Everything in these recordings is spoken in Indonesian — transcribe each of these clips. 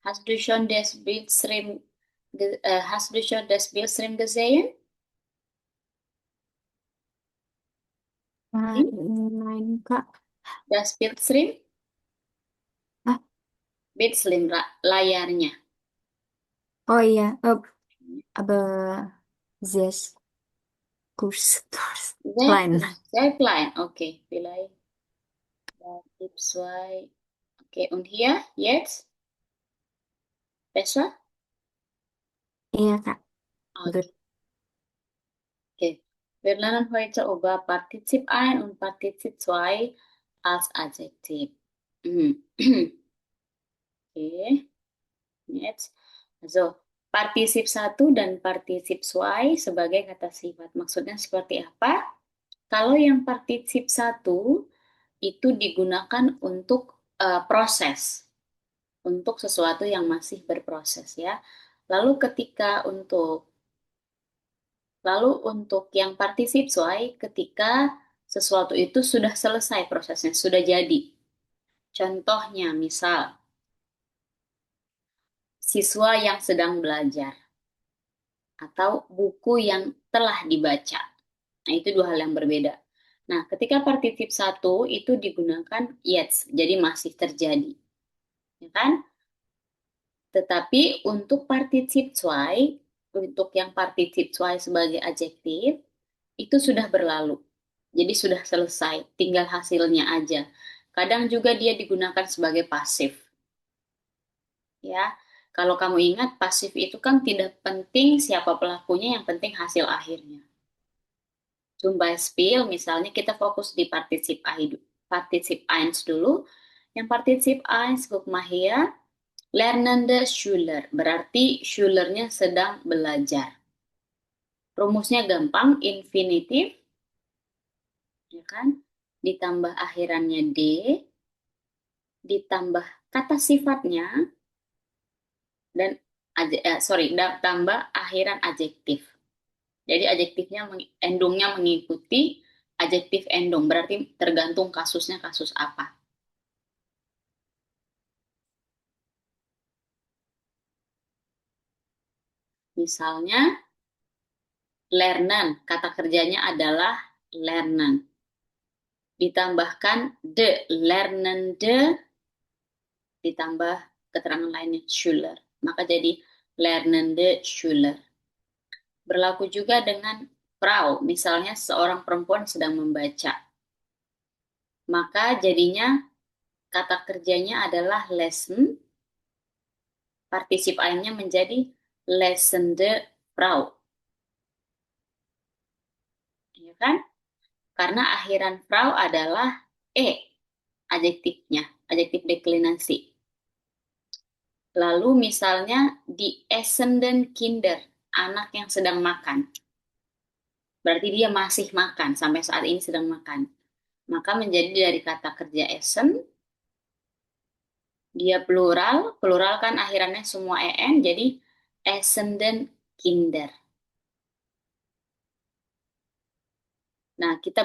Hast du schon das Bildschirm, hast du schon das Bildschirm gesehen? Hm? Nein, Kak. Das Bildschirm? Ah, Bildschirm, layarnya. oh iya, aber this Kurs Sehr klein. klein, sehr klein. Okay, vielleicht da gibt's zwei. Okay, und hier, jetzt? Besser? Iya, Kak. Good. Okay. Okay. Wir lernen heute über Partizip ein und Partizip 2 als Adjektiv. Mhm. Okay, jetzt. Also, Partisip satu dan partisip 2 sebagai kata sifat. Maksudnya seperti apa? Kalau yang partisip satu itu digunakan untuk proses, untuk sesuatu yang masih berproses ya. Lalu untuk yang partisip soai ketika sesuatu itu sudah selesai prosesnya, sudah jadi. Contohnya misal siswa yang sedang belajar atau buku yang telah dibaca. Nah, itu dua hal yang berbeda. Nah, ketika partisip satu itu digunakan yet, jadi masih terjadi, ya kan? Tetapi untuk partisip zwei, untuk yang partisip zwei sebagai adjektif, itu sudah berlalu. Jadi sudah selesai, tinggal hasilnya aja. Kadang juga dia digunakan sebagai pasif. Ya, kalau kamu ingat pasif itu kan tidak penting siapa pelakunya, yang penting hasil akhirnya. Zum Beispiel, misalnya kita fokus di Partizip 1 dulu. Yang Partizip 1, guck mal hier, lernende Schüler, berarti Schülernya sedang belajar. Rumusnya gampang, infinitif, ya kan? Ditambah akhirannya D, ditambah kata sifatnya, dan tambah akhiran adjektif. Jadi adjektifnya, endungnya mengikuti adjektif endung, berarti tergantung kasusnya kasus apa. Misalnya, lernen, kata kerjanya adalah lernen. Ditambahkan de, lernende, ditambah keterangan lainnya Schüler. Maka jadi lernende Schüler. Berlaku juga dengan Frau, misalnya seorang perempuan sedang membaca. Maka jadinya kata kerjanya adalah lesen, partisip ainnya menjadi lesende Frau. Ya kan? Karena akhiran Frau adalah adjektifnya, adjektif deklinasi. Lalu misalnya di essenden Kinder, anak yang sedang makan. Berarti dia masih makan, sampai saat ini sedang makan. Maka menjadi dari kata kerja essen, dia plural, plural kan akhirannya semua en, jadi essenden Kinder. Nah, kita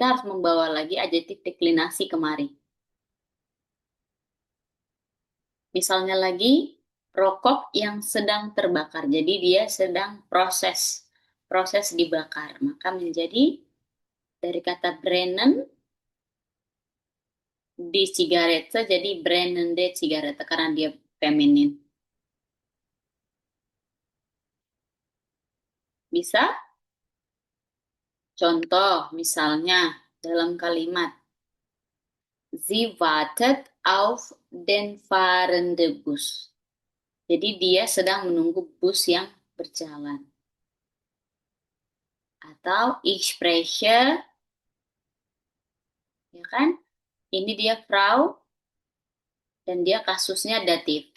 harus membawa lagi adjektif deklinasi kemari. Misalnya lagi, rokok yang sedang terbakar. Jadi dia sedang proses dibakar. Maka menjadi dari kata brennen di cigarette jadi brennende cigarette karena dia feminin. Bisa? Contoh misalnya dalam kalimat Sie wartet auf den fahrende Bus. Jadi dia sedang menunggu bus yang berjalan. Atau ich spreche, ya kan? Ini dia Frau dan dia kasusnya datif.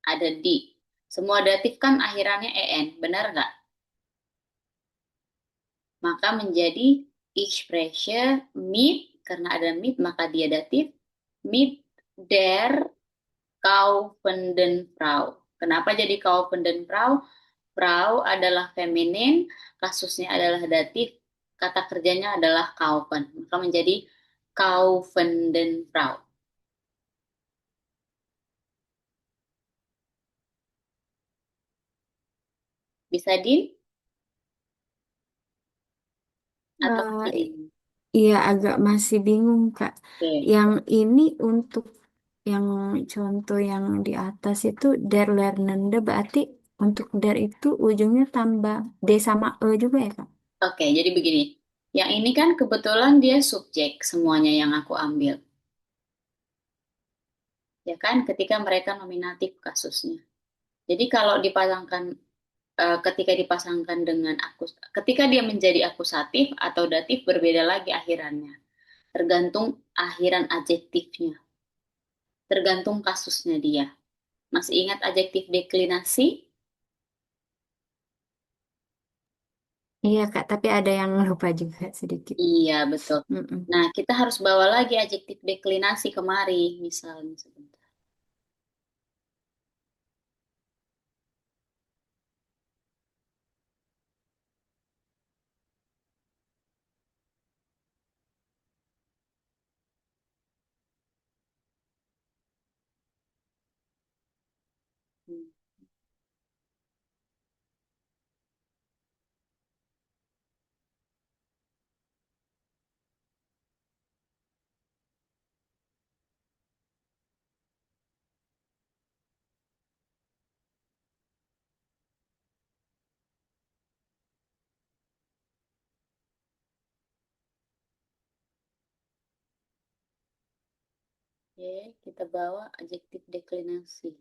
Ada di. Semua datif kan akhirannya en, benar nggak? Maka menjadi ich spreche mit, karena ada mit maka dia datif, mit der kaufenden Frau. Kenapa jadi kaufenden Frau? Frau adalah feminin, kasusnya adalah datif, kata kerjanya adalah kaufen. Maka menjadi kaufenden Frau. Bisa din atau Eh, masih bingung? iya agak masih bingung Kak. Oke. Yang ini untuk yang contoh yang di atas itu der lernende berarti untuk der itu ujungnya tambah D sama E juga ya Kak? Oke, jadi begini. Yang ini kan kebetulan dia subjek semuanya yang aku ambil. Ya kan, ketika mereka nominatif kasusnya. Jadi kalau dipasangkan ketika dipasangkan dengan ketika dia menjadi akusatif atau datif berbeda lagi akhirannya. Tergantung akhiran adjektifnya, tergantung kasusnya dia. Masih ingat adjektif deklinasi? Iya Kak, tapi ada yang lupa juga sedikit. Iya, betul. Mm-mm. Nah, kita harus bawa lagi adjektif deklinasi kemari, misalnya sebentar. Hmm. Oke, kita bawa adjektif deklinasi.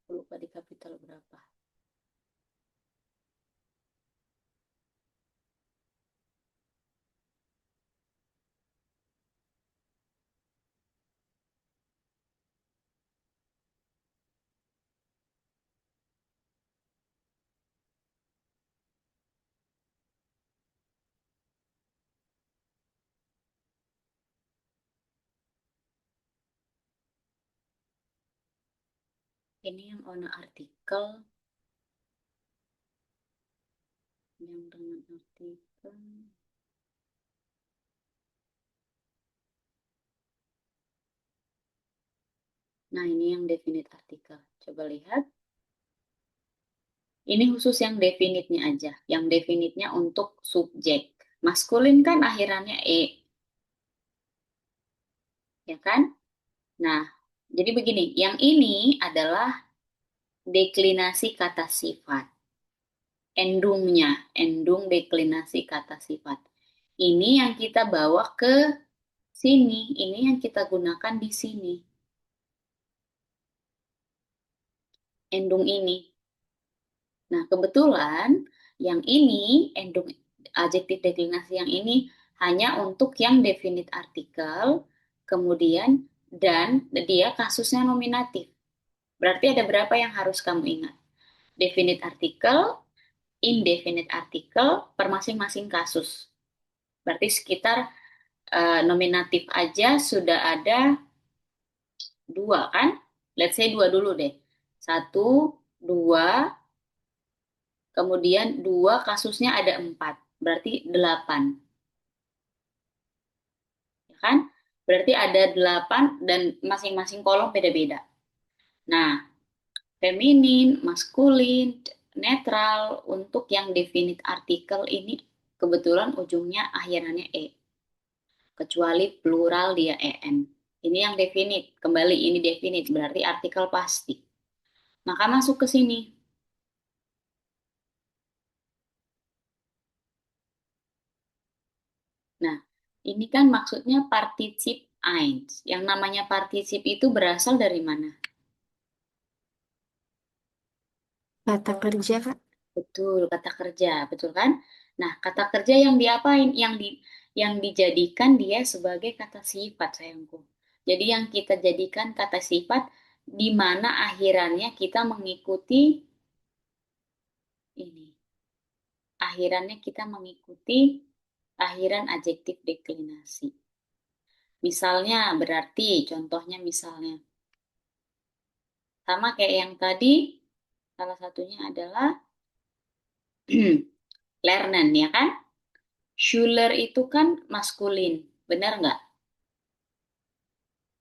Aku lupa di kapital berapa. Ini yang owner artikel, yang dengan artikel. Nah, ini yang definite artikel. Coba lihat. Ini khusus yang definitnya aja. Yang definitnya untuk subjek. Maskulin kan akhirannya E, ya kan? Nah, jadi begini. Yang ini adalah deklinasi kata sifat. Endungnya, endung deklinasi kata sifat. Ini yang kita bawa ke sini. Ini yang kita gunakan di sini. Endung ini. Nah, kebetulan yang ini, endung adjektif deklinasi yang ini hanya untuk yang definite artikel, kemudian dan dia kasusnya nominatif. Berarti ada berapa yang harus kamu ingat? Definite artikel, indefinite artikel per masing-masing kasus. Berarti sekitar nominatif aja sudah ada dua kan? Let's say dua dulu deh. Satu, dua, kemudian dua kasusnya ada empat, berarti delapan, ya kan? Berarti ada delapan dan masing-masing kolom beda-beda. Nah, feminin, maskulin, netral untuk yang definite artikel ini kebetulan ujungnya akhirannya e. kecuali plural dia en. Ini yang definite. Kembali ini definite berarti artikel pasti. Maka masuk ke sini. Nah, ini kan maksudnya particip eins. Yang namanya particip itu berasal dari mana? Kata kerja, Kak. Betul, kata kerja, betul kan? Nah, kata kerja yang diapain? Yang dijadikan dia sebagai kata sifat, sayangku. Jadi yang kita jadikan kata sifat di mana akhirannya kita mengikuti ini. Akhirannya kita mengikuti akhiran adjektif deklinasi. Misalnya berarti, contohnya misalnya, sama kayak yang tadi, salah satunya adalah lernen, ya kan? Schuler itu kan maskulin, benar nggak?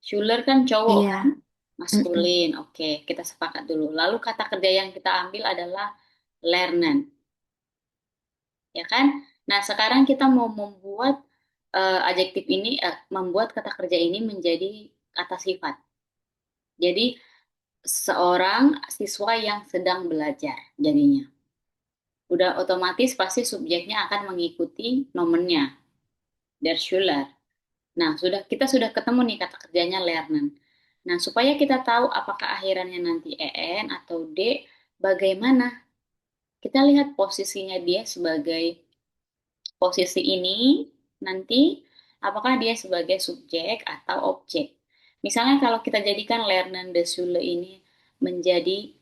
Schuler kan cowok kan? Iya. Mm-mm. Maskulin, oke, kita sepakat dulu. Lalu kata kerja yang kita ambil adalah lernen, ya kan? Nah, sekarang kita mau membuat adjektif ini, membuat kata kerja ini menjadi kata sifat. Jadi, seorang siswa yang sedang belajar, jadinya. Udah otomatis pasti subjeknya akan mengikuti nomennya, der Schüler. Nah, kita sudah ketemu nih kata kerjanya lernen. Nah, supaya kita tahu apakah akhirannya nanti en atau d, bagaimana? Kita lihat posisinya dia sebagai posisi ini nanti apakah dia sebagai subjek atau objek. Misalnya kalau kita jadikan lernen de Schule ini menjadi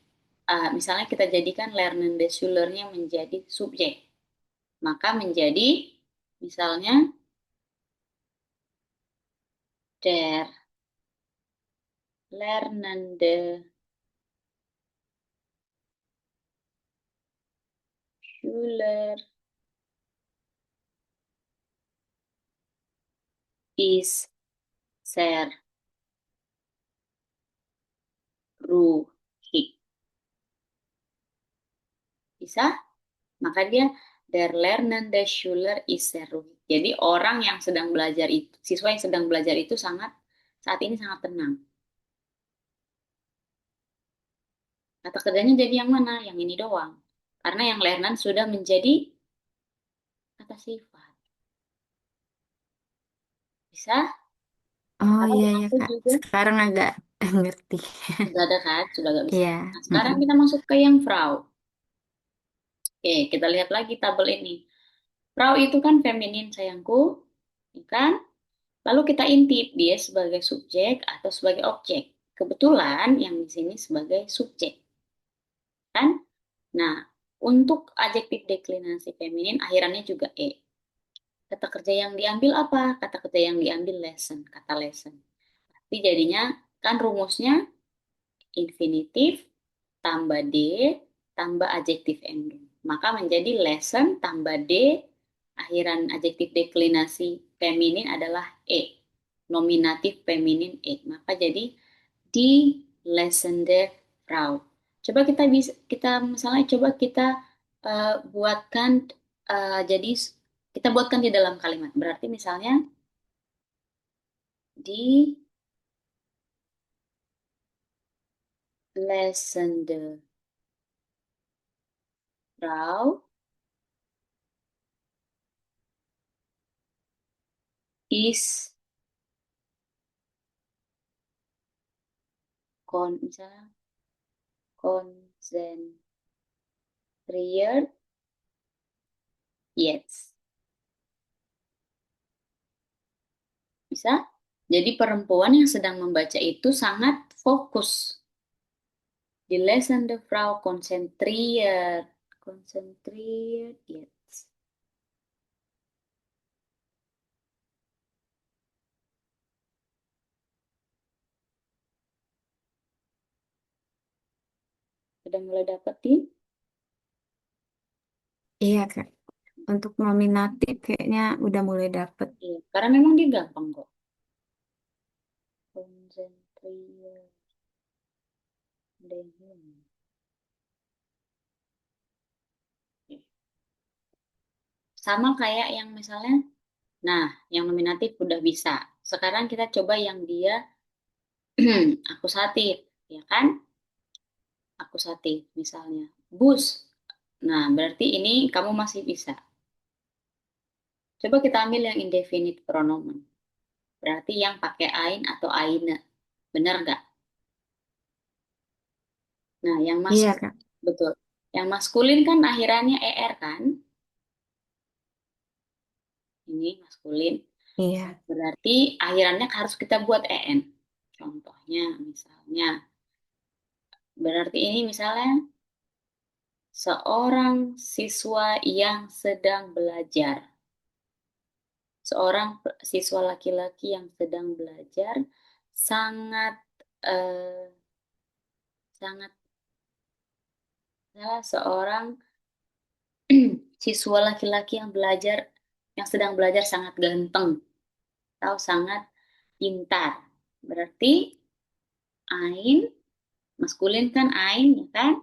misalnya kita jadikan lernen de Schülernya menjadi subjek, maka menjadi misalnya der Lernende Schüler ist sehr ruhig. Bisa? Maka dia der lernende Schüler ist sehr ruhig. Jadi orang yang sedang belajar itu, siswa yang sedang belajar itu saat ini sangat tenang. Kata kerjanya jadi yang mana? Yang ini doang. Karena yang lernen sudah menjadi kata sifat. Bisa? Oh Kalau iya ya aku Kak. juga Sekarang agak ngerti. sudah ada kan? Sudah gak bisa. Iya. Nah, sekarang Mm-mm. kita masuk ke yang Frau. Oke, kita lihat lagi tabel ini. Frau itu kan feminin sayangku, ya kan? Lalu kita intip dia sebagai subjek atau sebagai objek. Kebetulan yang di sini sebagai subjek, kan? Nah, untuk adjektif deklinasi feminin akhirannya juga e. Kata kerja yang diambil apa? Kata kerja yang diambil lesson, kata lesson. Tapi jadinya kan rumusnya infinitif tambah D tambah adjektif ending. Maka menjadi lesson tambah D, akhiran adjektif deklinasi feminin adalah E. Nominatif feminin E. Maka jadi die lesende Frau. Coba kita misalnya coba kita buatkan jadi kita buatkan di dalam kalimat. Berarti misalnya die lesende Frau is misalnya konzentriert jetzt. Bisa? Jadi perempuan yang sedang membaca itu sangat fokus. Die lesende Frau konzentriert jetzt. Sudah mulai dapetin? Iya Kak. Untuk nominatif kayaknya udah mulai dapet. Iya, karena memang dia gampang kok. Konzentriert dengan. Sama kayak yang misalnya Nah, yang nominatif udah bisa. Sekarang kita coba yang dia akusatif, ya kan? Akusatif, misalnya bus. Nah, berarti ini kamu masih bisa. Coba kita ambil yang indefinite pronomen. Berarti yang pakai ain atau aine. Benar nggak? Nah, yang Iya, Kak. betul. Yang maskulin kan akhirannya er kan? Ini maskulin. Iya. Berarti akhirannya harus kita buat en. Contohnya, misalnya. Berarti ini misalnya seorang siswa yang sedang belajar. Seorang siswa laki-laki yang sedang belajar sangat eh, sangat salah seorang siswa laki-laki yang belajar yang sedang belajar sangat ganteng atau sangat pintar. Berarti ain maskulin kan ain ya kan?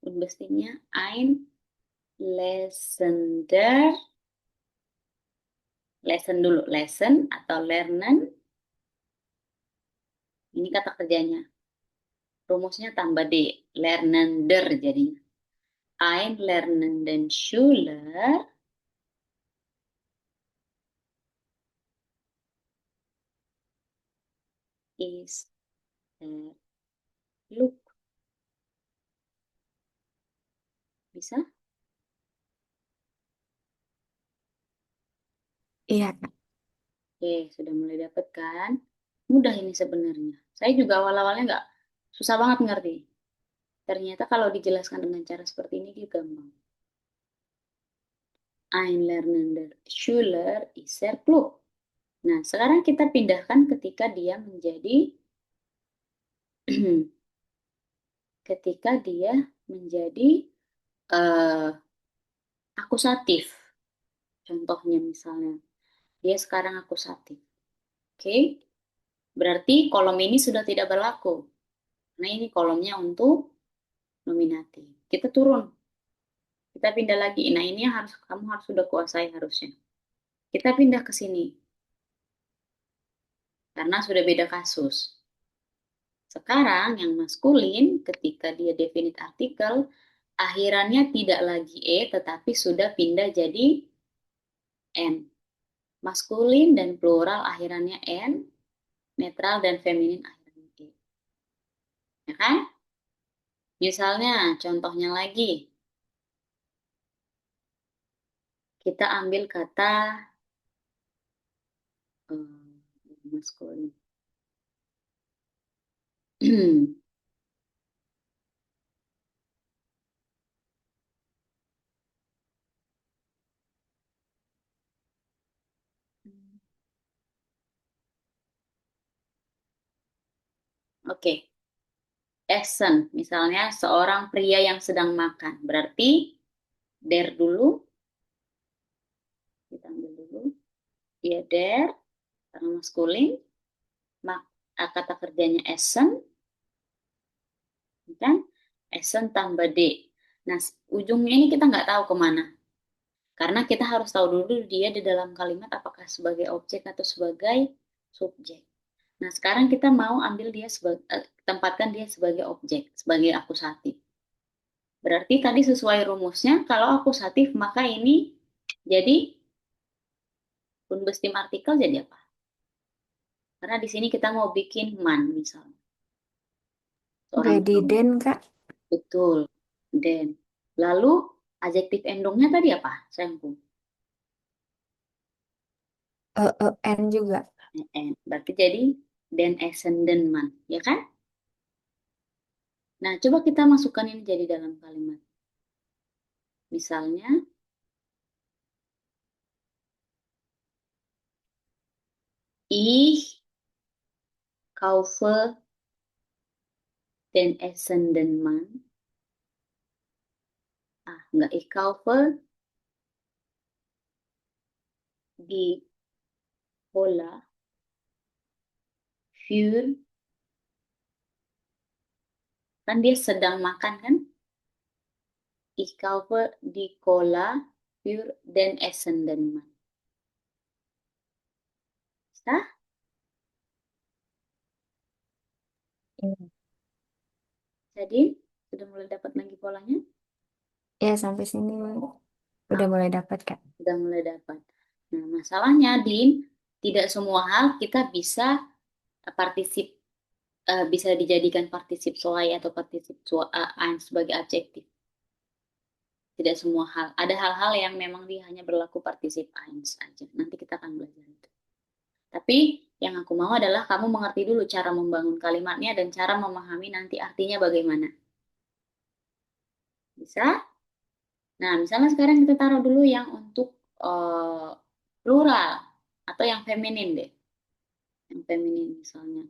Mestinya ain lessener lesson dulu lesson atau lernen ini kata kerjanya. Rumusnya tambah D, lernender jadinya. Ein lernenden Schüler ist der Luke. Bisa? Iya, Kak. Oke, sudah mulai dapat kan? Mudah ini sebenarnya. Saya juga awal-awalnya nggak susah banget ngerti. Ternyata kalau dijelaskan dengan cara seperti ini dia gampang. Ein lernender Schüler ist sehr klug. Nah, sekarang kita pindahkan ketika dia menjadi ketika dia menjadi eh, akusatif. Contohnya misalnya, dia sekarang akusatif. Oke, berarti kolom ini sudah tidak berlaku. Nah, ini kolomnya untuk nominatif. Kita turun, kita pindah lagi. Nah, ini yang harus kamu harus sudah kuasai harusnya. Kita pindah ke sini karena sudah beda kasus. Sekarang yang maskulin ketika dia definite artikel akhirannya tidak lagi e tetapi sudah pindah jadi n. Maskulin dan plural akhirannya n, netral dan feminin akhirannya e. Ya kan? Misalnya, contohnya lagi, kita ambil kata maskulin. Oke, Essen, misalnya seorang pria yang sedang makan. Berarti der dulu, kita ambil dulu. Ya der, karena maskulin. Kata kerjanya Essen, kan? Essen tambah D. Nah, ujungnya ini kita nggak tahu kemana. Karena kita harus tahu dulu dia di dalam kalimat apakah sebagai objek atau sebagai subjek. Nah, sekarang kita mau ambil dia sebagai tempatkan dia sebagai objek, sebagai akusatif. Berarti tadi sesuai rumusnya, kalau akusatif maka ini jadi unbestim artikel jadi apa? Karena di sini kita mau bikin man misalnya. Seorang Jadi kaum. den, Kak. Betul. Dan lalu adjektif endongnya tadi apa? Sempung. N juga. Berarti jadi den essen den man, ya kan? Nah, coba kita masukkan ini jadi dalam kalimat. Misalnya, ich kaufe den Essen den Mann. Enggak, ich kaufe die Cola für, kan dia sedang makan kan? Ich kaufe die Cola für den Essen den Mann. Nah, Iya. jadi sudah mulai dapat lagi polanya? Ya, sampai sini Ah, udah mulai dapat, Kak. sudah mulai dapat. Nah, masalahnya, Din, tidak semua hal kita bisa partisip bisa dijadikan partisip soai atau partisip ein sebagai adjektif. Tidak semua hal. Ada hal-hal yang memang dia hanya berlaku partisip eins saja. Nanti kita akan belajar itu. Tapi yang aku mau adalah kamu mengerti dulu cara membangun kalimatnya dan cara memahami nanti artinya bagaimana. Bisa? Nah, misalnya sekarang kita taruh dulu yang untuk eh, plural atau yang feminin deh. Yang feminin misalnya.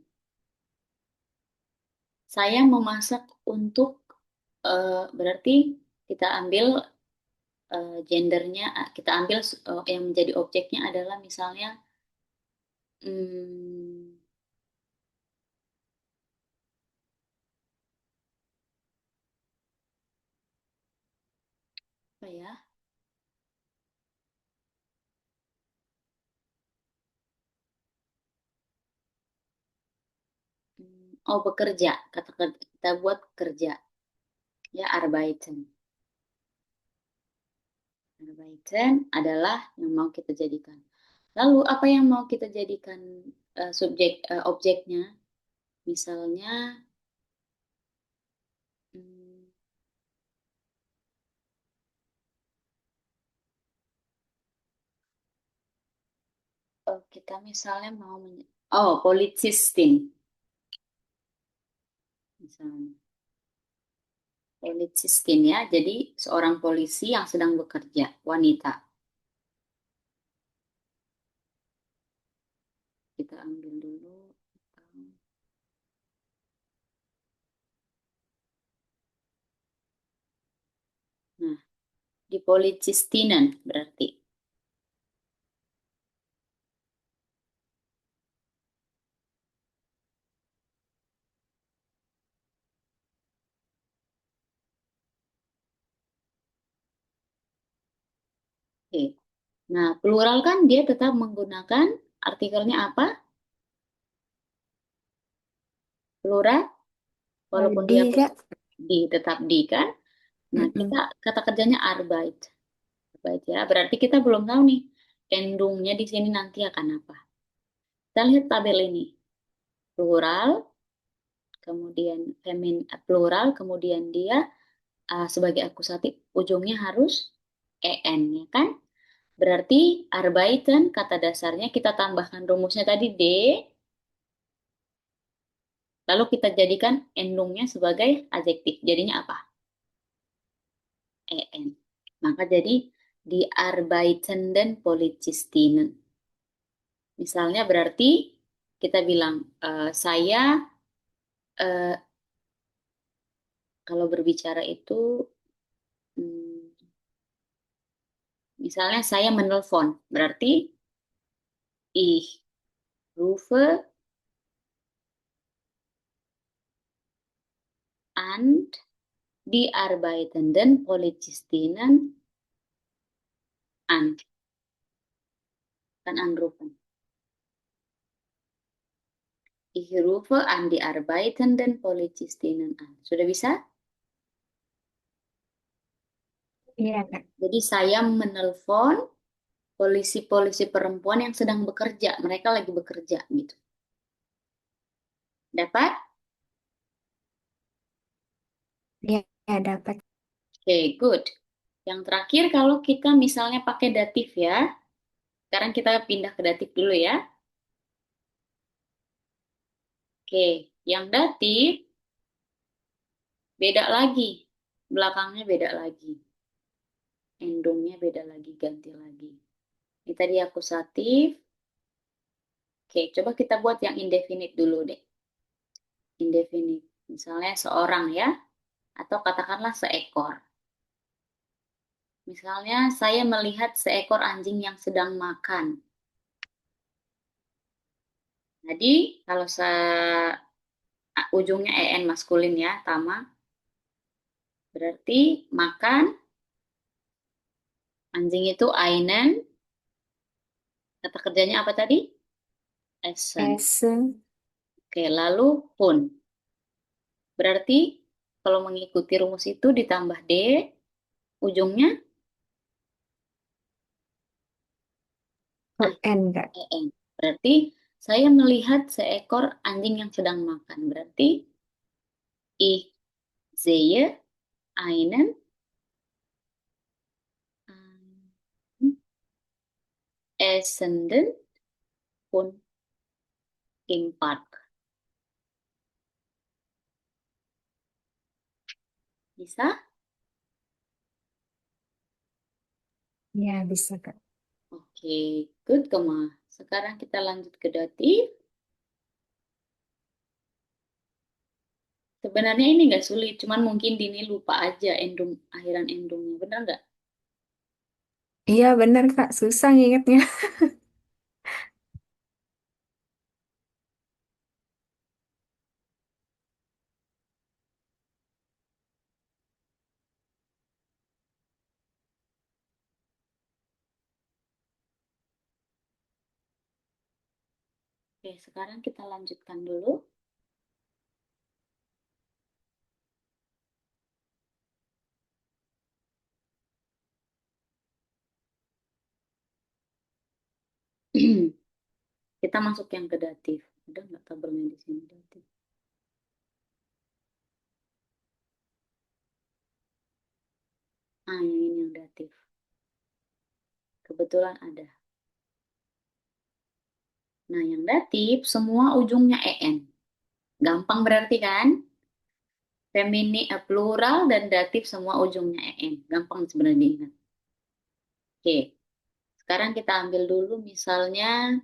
Saya memasak untuk berarti kita ambil gendernya, kita ambil yang menjadi objeknya adalah misalnya hmm, apa ya? Oh, bekerja. Kata kita buat kerja. Ya, arbeiten. Arbeiten adalah yang mau kita jadikan. Lalu apa yang mau kita jadikan objeknya? Misalnya hmm, kita misalnya mau oh, politistin misalnya. Politistin ya. Jadi seorang polisi yang sedang bekerja, wanita. Kita ambil dulu. Nah, di policistinan berarti. Oke. Nah, plural kan dia tetap menggunakan artikelnya apa? Plural, walaupun Di, dia Kak. di tetap di kan. Nah, kita Mm-mm. kata kerjanya Arbeit. Arbeit ya. Berarti kita belum tahu nih endungnya di sini nanti akan apa. Kita lihat tabel ini. Plural, kemudian plural, kemudian dia sebagai akusatif ujungnya harus en ya kan? Berarti Arbeiten kata dasarnya kita tambahkan rumusnya tadi D, lalu kita jadikan endungnya sebagai adjektif. Jadinya apa? En. Maka jadi die arbeitenden Polizistinnen. Misalnya berarti kita bilang saya eh, kalau berbicara itu hmm, misalnya saya menelpon, berarti ich rufe an die arbeitenden Polizistinnen an, kan anrufen. Ich rufe an die arbeitenden Polizistinnen an. Sudah bisa? Iya, Kak. Jadi saya menelpon polisi-polisi perempuan yang sedang bekerja. Mereka lagi bekerja gitu. Dapat? Iya, ya, dapat. Oke, good. Yang terakhir kalau kita misalnya pakai datif ya. Sekarang kita pindah ke datif dulu ya. Oke, yang datif beda lagi. Belakangnya beda lagi. Endungnya beda lagi, ganti lagi. Ini tadi akusatif. Oke, coba kita buat yang indefinite dulu deh. Indefinite. Misalnya seorang ya, atau katakanlah seekor. Misalnya saya melihat seekor anjing yang sedang makan. Jadi kalau ujungnya en maskulin ya, tama, berarti makan, anjing itu einen, kata kerjanya apa tadi? Essen. S. Oke, lalu Hun. Berarti kalau mengikuti rumus itu ditambah D, ujungnya O ah, N Kak. EN. Berarti saya melihat seekor anjing yang sedang makan. Berarti ich sehe einen essenden Hund im Park. Bisa? Ya, bisa Kak. Oke, good, Kema. Sekarang kita lanjut ke datif. Sebenarnya ini nggak sulit, cuman mungkin Dini lupa aja endung, akhiran endungnya. Benar nggak? Iya, benar Kak. Susah ngingetnya. Oke, sekarang kita lanjutkan dulu. Kita masuk yang ke datif. Ada nggak tabelnya di sini datif? Ah, yang ini yang datif. Kebetulan ada. Nah, yang datif semua ujungnya en. Gampang berarti kan? Femini, plural dan datif semua ujungnya en. Gampang sebenarnya diingat. Oke, sekarang kita ambil dulu misalnya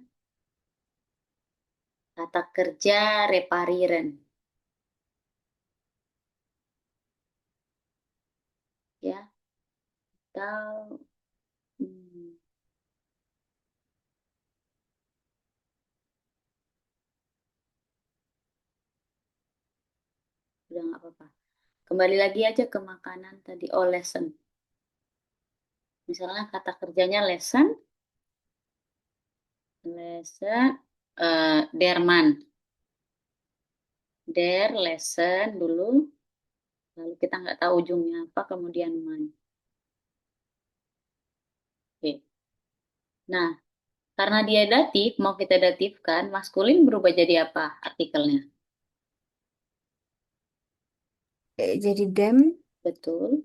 kata kerja reparieren. Ya, atau hmm, udah nggak apa-apa. Kembali lagi aja ke makanan tadi. Oh, lesson. Misalnya kata kerjanya lesson, lesson, derman. Der, lesson dulu. Lalu kita nggak tahu ujungnya apa, kemudian man. Oke. Nah, karena dia datif, mau kita datifkan, maskulin berubah jadi apa artikelnya? Jadi dem, Betul.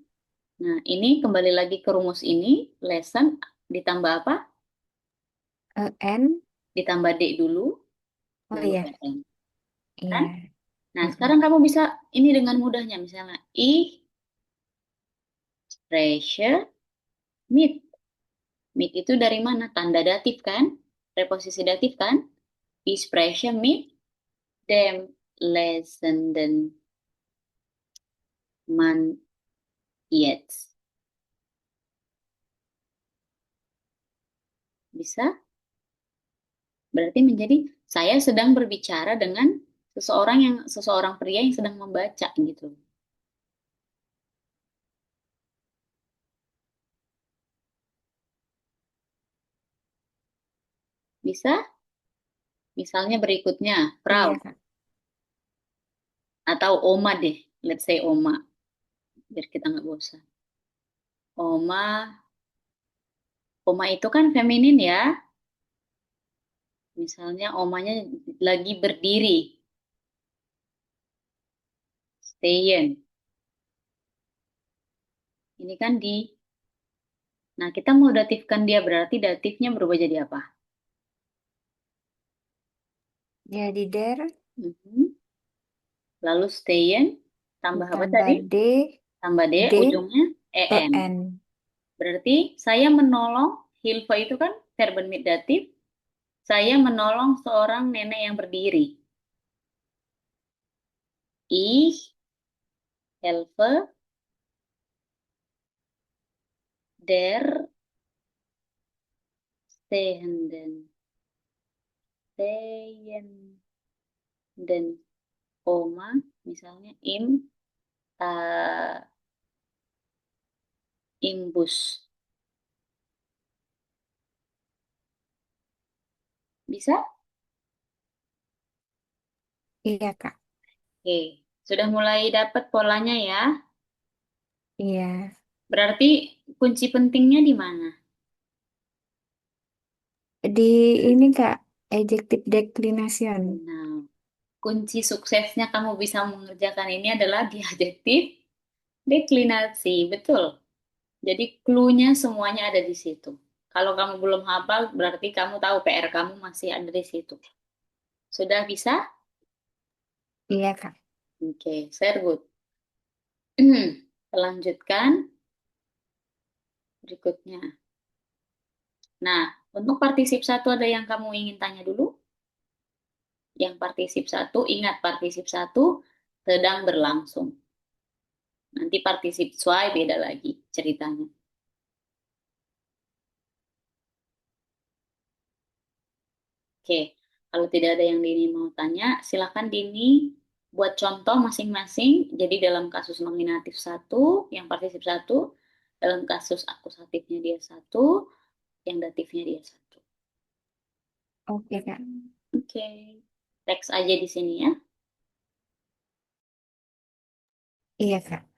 Nah, ini kembali lagi ke rumus ini, lesson ditambah apa? N. Ditambah D dulu, Oh lalu iya, EN. Kan? iya. Nah, Mm-mm. sekarang kamu bisa ini dengan mudahnya, misalnya, ich spreche mit. Mit itu dari mana? Tanda datif kan? Preposisi datif kan? Ich spreche mit dem lesenden Mann jetzt. Bisa? Berarti menjadi saya sedang berbicara dengan seseorang pria yang sedang membaca gitu. Bisa? Misalnya berikutnya, Frau Iya Kak. atau Oma deh. Let's say Oma, biar kita nggak bosan. Oma, Oma itu kan feminin ya. Misalnya omanya lagi berdiri, stehen. Ini kan di. Nah, kita mau datifkan dia berarti datifnya berubah jadi apa? Jadi der Mhm. Lalu stehen, tambah apa ditambah tadi? D, Tambah D, D, ujungnya E, en. N. Berarti saya menolong, Hilfa itu kan verben datif, saya menolong seorang nenek yang berdiri. Ich helfe der stehenden, stehenden Oma, misalnya uh, im bus. Bisa? Iya, Kak. Oke, sudah mulai dapat polanya ya. Iya. Berarti kunci pentingnya di mana? Di ini, Kak, adjective declination. Nah, kunci suksesnya kamu bisa mengerjakan ini adalah di adjektif deklinasi. Betul. Jadi clue-nya semuanya ada di situ. Kalau kamu belum hafal, berarti kamu tahu PR kamu masih ada di situ. Sudah bisa? Iya, Kak. Oke, very good. Lanjutkan berikutnya. Nah, untuk partisip satu ada yang kamu ingin tanya dulu? Yang partisip satu, ingat partisip satu sedang berlangsung. Nanti partisip zwei beda lagi ceritanya. Oke, kalau tidak ada yang Dini mau tanya, silakan Dini buat contoh masing-masing. Jadi dalam kasus nominatif satu, yang partisip satu, dalam kasus akusatifnya dia satu, yang datifnya dia satu. Oke, Kak. Oke, teks aja di sini ya. Iya, Kak.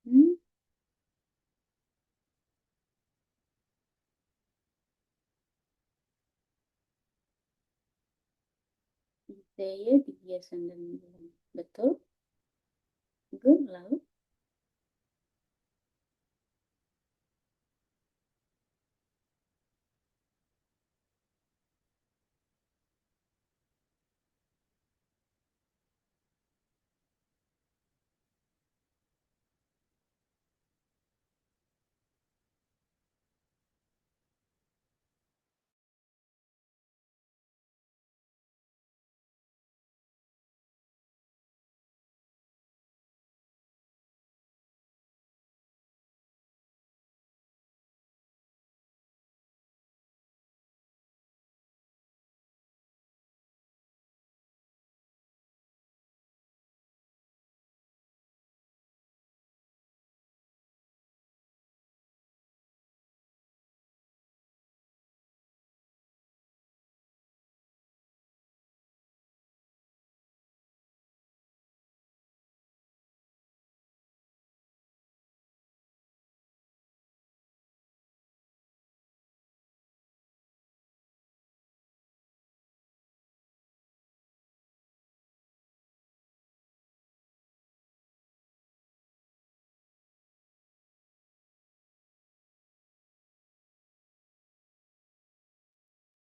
Hmm, saya dibiasakan dan betul. Good, lalu.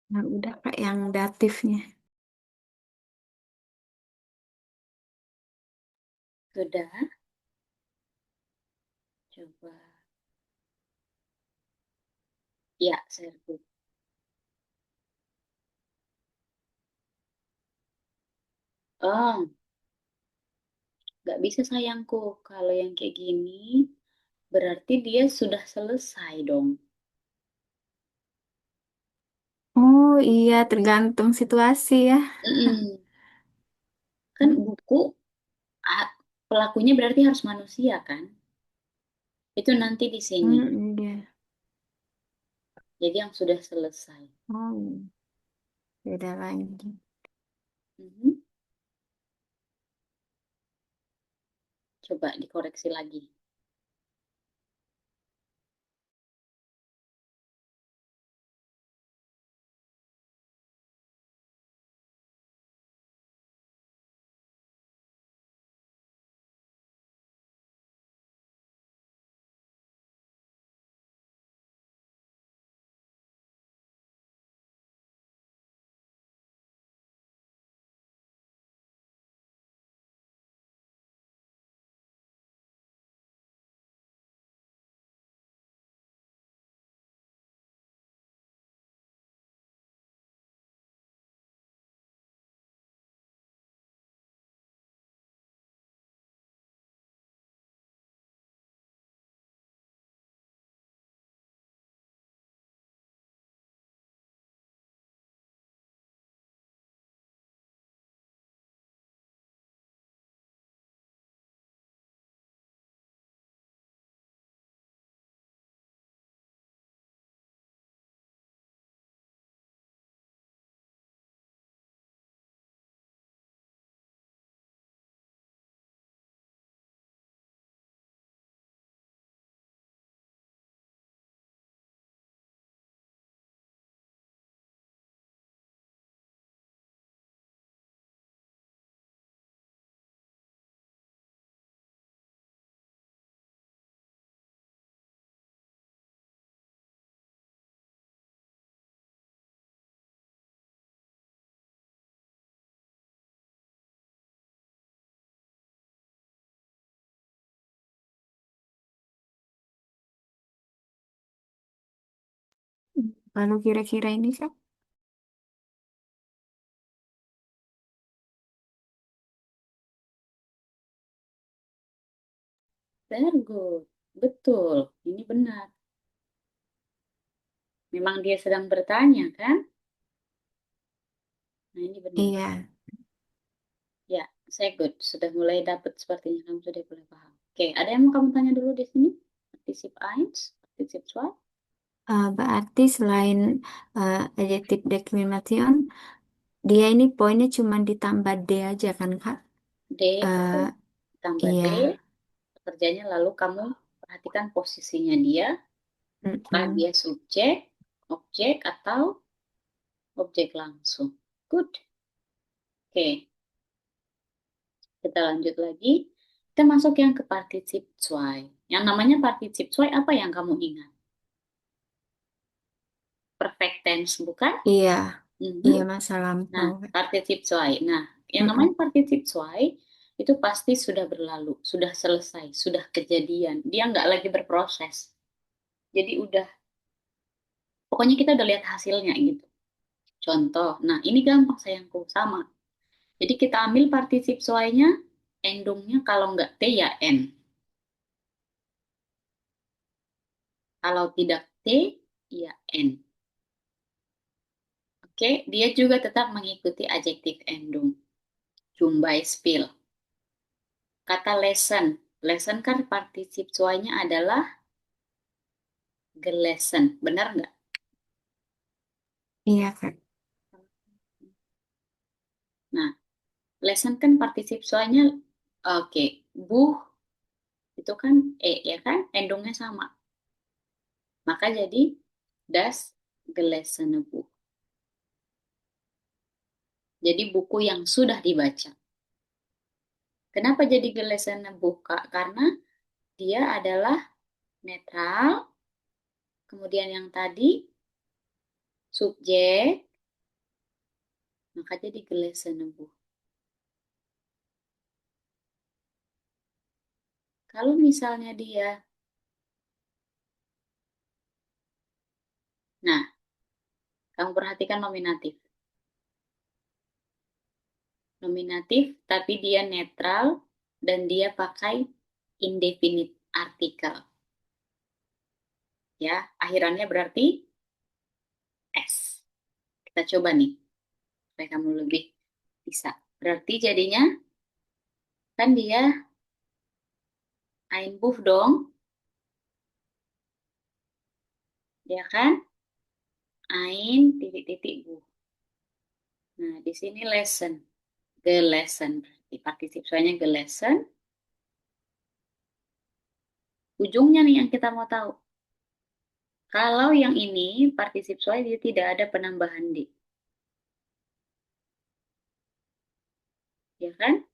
Nah, udah Kak yang datifnya. Sudah. Coba. Ya, serbu. Oh, nggak bisa sayangku. Kalau yang kayak gini, berarti dia sudah selesai dong. Oh iya, tergantung situasi ya. Mm-mm. Kan buku, ah, pelakunya berarti harus manusia kan? Itu nanti di sini. Iya. Jadi yang sudah selesai. Oh, beda lagi. Mhm. Coba dikoreksi lagi. Kalau kira-kira ini Kak, Very good. Betul. Ini benar. Memang dia sedang bertanya kan? Nah, ini benar. iya. Ya, saya good. Sudah mulai dapat sepertinya kamu sudah mulai paham. Oke, ada yang mau kamu tanya dulu di sini? Partisip eins, partisip 2, Berarti selain adjektif deklination, dia ini poinnya cuma ditambah D aja kan Kak? D, Eh, betul. Tambah D, iya. Kerjanya lalu kamu perhatikan posisinya dia, apakah Mm-mm. dia subjek, objek, atau objek langsung. Good. Oke, kita lanjut lagi. Kita masuk yang ke particip zwei. Yang namanya particip zwei apa yang kamu ingat? Perfect tense, bukan? Iya, Mhm. iya masa Nah, lampau. partitip zwei. Nah, yang namanya Mm-mm. partitip zwei itu pasti sudah berlalu, sudah selesai, sudah kejadian. Dia nggak lagi berproses. Jadi udah, pokoknya kita udah lihat hasilnya gitu. Contoh, nah ini gampang sayangku, sama. Jadi kita ambil partisip zwei-nya, endungnya kalau nggak T ya N. Kalau tidak T, ya N. Oke, dia juga tetap mengikuti adjektif endung. Zum Beispiel. Kata lesson. Lesson kan partisip zwei-nya adalah gelesen. Benar nggak? Iya, Kak. Nah, lesson kan partisip soalnya oke, buh itu kan ya kan, endungnya sama. Maka jadi das gelesene Buch. Jadi buku yang sudah dibaca. Kenapa jadi gelesene Buch, Kak? Karena dia adalah netral, kemudian yang tadi subjek, maka jadi gelesene Buch. Kalau misalnya dia, nah, kamu perhatikan nominatif. Nominatif, tapi dia netral dan dia pakai indefinite artikel. Ya, akhirannya berarti S. Kita coba nih, supaya kamu lebih bisa. Berarti jadinya, kan dia ein Buch dong, ya kan? Ein titik-titik Buch. Nah, di sini lesson, gelesen. Berarti partisip soalnya gelesen. Ujungnya nih yang kita mau tahu. Kalau yang ini, partisip soal dia tidak ada penambahan D. Ya kan?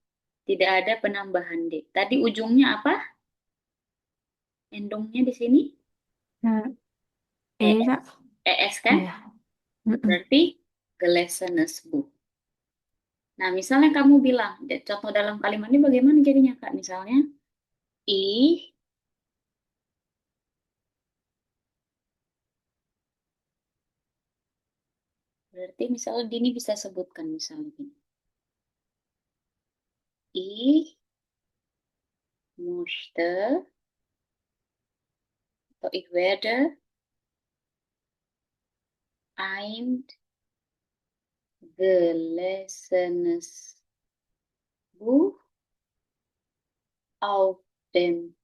Tidak ada penambahan D. Tadi ujungnya apa? Endungnya di sini? Nah, E, Kak. ES kan? Iya. Mm-mm. Berarti gelesenes Buch. Nah, misalnya kamu bilang, contoh dalam kalimat ini bagaimana jadinya, Kak? Misalnya, ih, berarti misalnya Dini bisa sebutkan misalnya gini. Ich möchte atau ich werde ein gelesenes Buch auf dem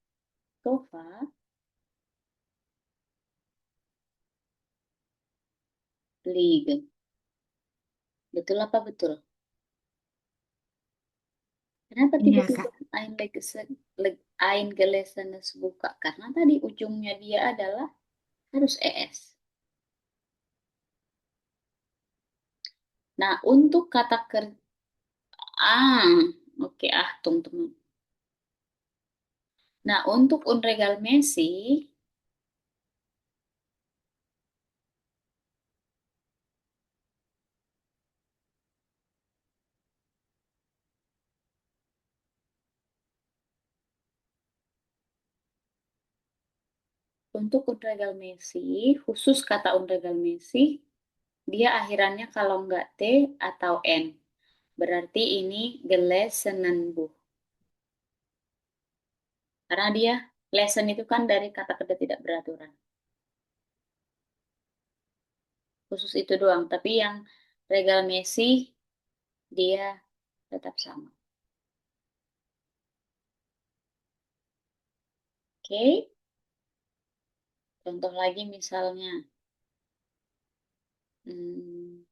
Sofa liegen. Betul apa betul? Kenapa Iya, tiba-tiba Kak. ein gelesenes Buch, Kak? Karena tadi ujungnya dia adalah harus ES. Nah, untuk kata kerja, ah, oke, teman. Nah, untuk unregalmesi, untuk unregalmesi, khusus kata unregalmesi, dia akhirannya kalau nggak T atau N. Berarti ini gelesenen Buch. Karena dia, lesson itu kan dari kata kerja tidak beraturan. Khusus itu doang. Tapi yang regalmesi, dia tetap sama. Oke, contoh lagi misalnya, hmm,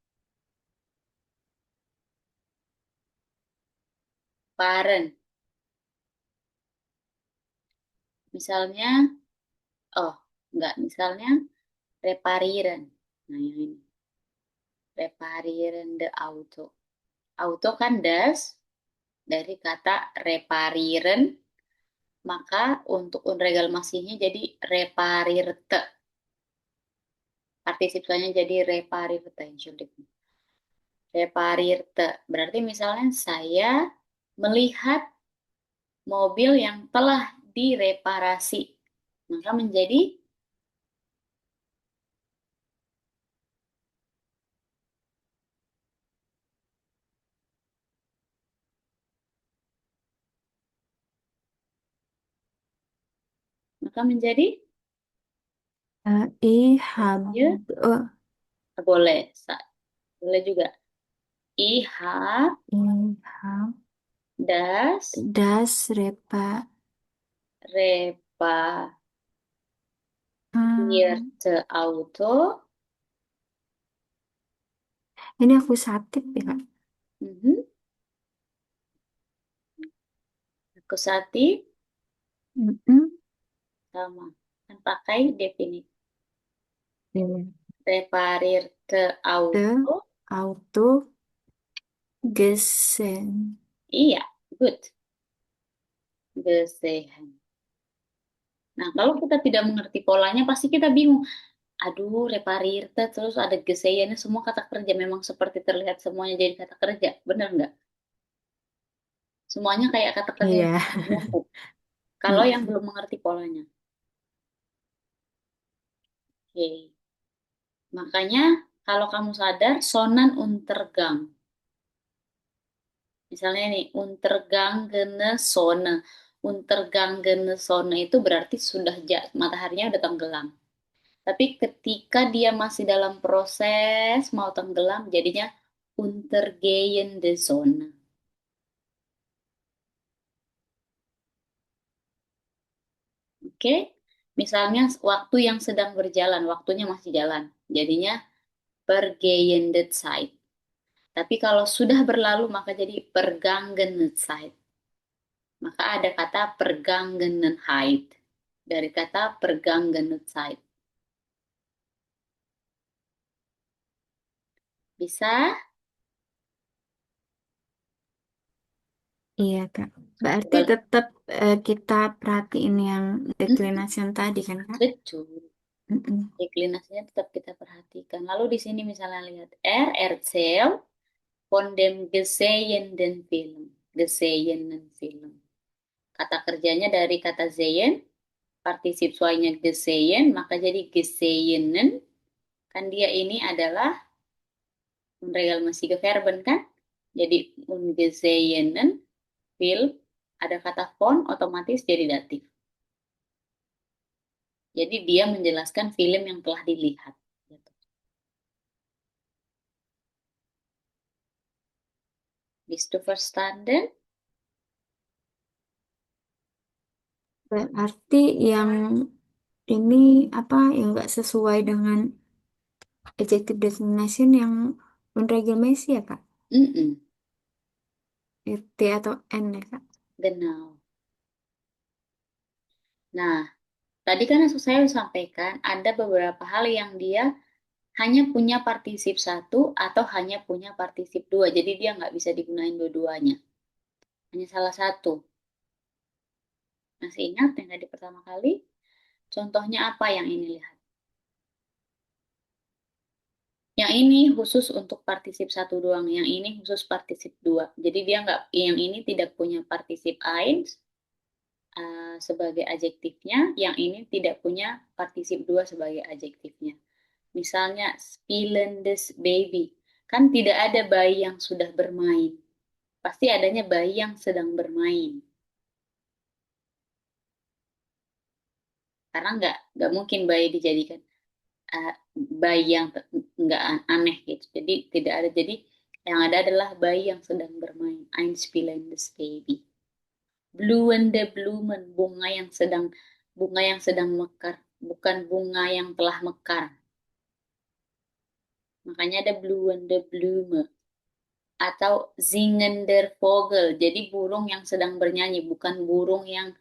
paren. Misalnya, oh, enggak, misalnya reparieren. Nah, yang ini. Reparierende Auto. Auto kan das dari kata reparieren, maka untuk unregal masihnya jadi reparirte. Partisipalnya jadi reparirte. Entschuldigung. Reparirte. Berarti misalnya saya melihat mobil yang telah direparasi. Maka menjadi maka menjadi Ich habe, ya oh, boleh boleh juga. Ich habe ich habe das das Repa, reparierte hmm, Auto. ini akusatif ya Kak? Mhm. Akusatif Mm-mm. sama kan pakai definitif. Iya. Reparierte The Auto. Auto gesehen. Iya, good. Gesehen. Nah, kalau kita tidak mengerti polanya, pasti kita bingung. Aduh, reparirte, terus ada gesehen, semua kata kerja memang seperti terlihat semuanya jadi kata kerja. Bener nggak? Semuanya kayak kata kerja yang Iya. numpuk. Kalau yang Mm-mm. belum mengerti polanya. Oke. Makanya, kalau kamu sadar, sonan untergang. Misalnya nih, untergangene Sonne. Untergangene Sonne itu berarti sudah mataharinya udah tenggelam. Tapi ketika dia masih dalam proses mau tenggelam, jadinya untergehende Sonne. Oke? Misalnya waktu yang sedang berjalan, waktunya masih jalan. Jadinya vergehende Zeit. Tapi kalau sudah berlalu maka jadi vergangene Zeit. Maka ada kata Vergangenheit dari kata Vergangene Zeit. Bisa? Iya Kak. Berarti Coba. tetap kita perhatiin yang Mm, declination tadi kan Kak? betul. Mm-mm. Deklinasinya tetap kita perhatikan. Lalu di sini misalnya lihat erzählt von dem gesehenen Film. Gesehenen Film. Kata kerjanya dari kata sehen, partisip suainya gesehen, maka jadi gesehenen. Kan dia ini adalah unregelmäßige Verben kan? Jadi ungesehenen Film, ada kata von, otomatis jadi datif. Jadi dia menjelaskan film yang telah dilihat. Bist du verstanden? Berarti yang ini apa yang nggak sesuai dengan adjective designation yang unregelmäßig ya Kak? Mm-mm, T atau N ya Kak? genau. Nah, tadi kan saya sampaikan ada beberapa hal yang dia hanya punya partisip satu atau hanya punya partisip dua. Jadi dia nggak bisa digunain dua-duanya. Hanya salah satu. Masih ingat yang tadi pertama kali? Contohnya apa yang ini lihat? Yang ini khusus untuk partisip satu doang. Yang ini khusus partisip dua. Jadi dia nggak, yang ini tidak punya partisip eins sebagai adjektifnya, yang ini tidak punya partisip dua sebagai adjektifnya. Misalnya spielendes baby, kan tidak ada bayi yang sudah bermain, pasti adanya bayi yang sedang bermain. Karena nggak mungkin bayi dijadikan uh, bayi yang nggak aneh gitu. Jadi tidak ada. Jadi yang ada adalah bayi yang sedang bermain. Ein spielendes baby. Blühende Blumen, bunga yang sedang mekar, bukan bunga yang telah mekar. Makanya ada blühende Blume atau singender Vogel. Jadi burung yang sedang bernyanyi, bukan burung yang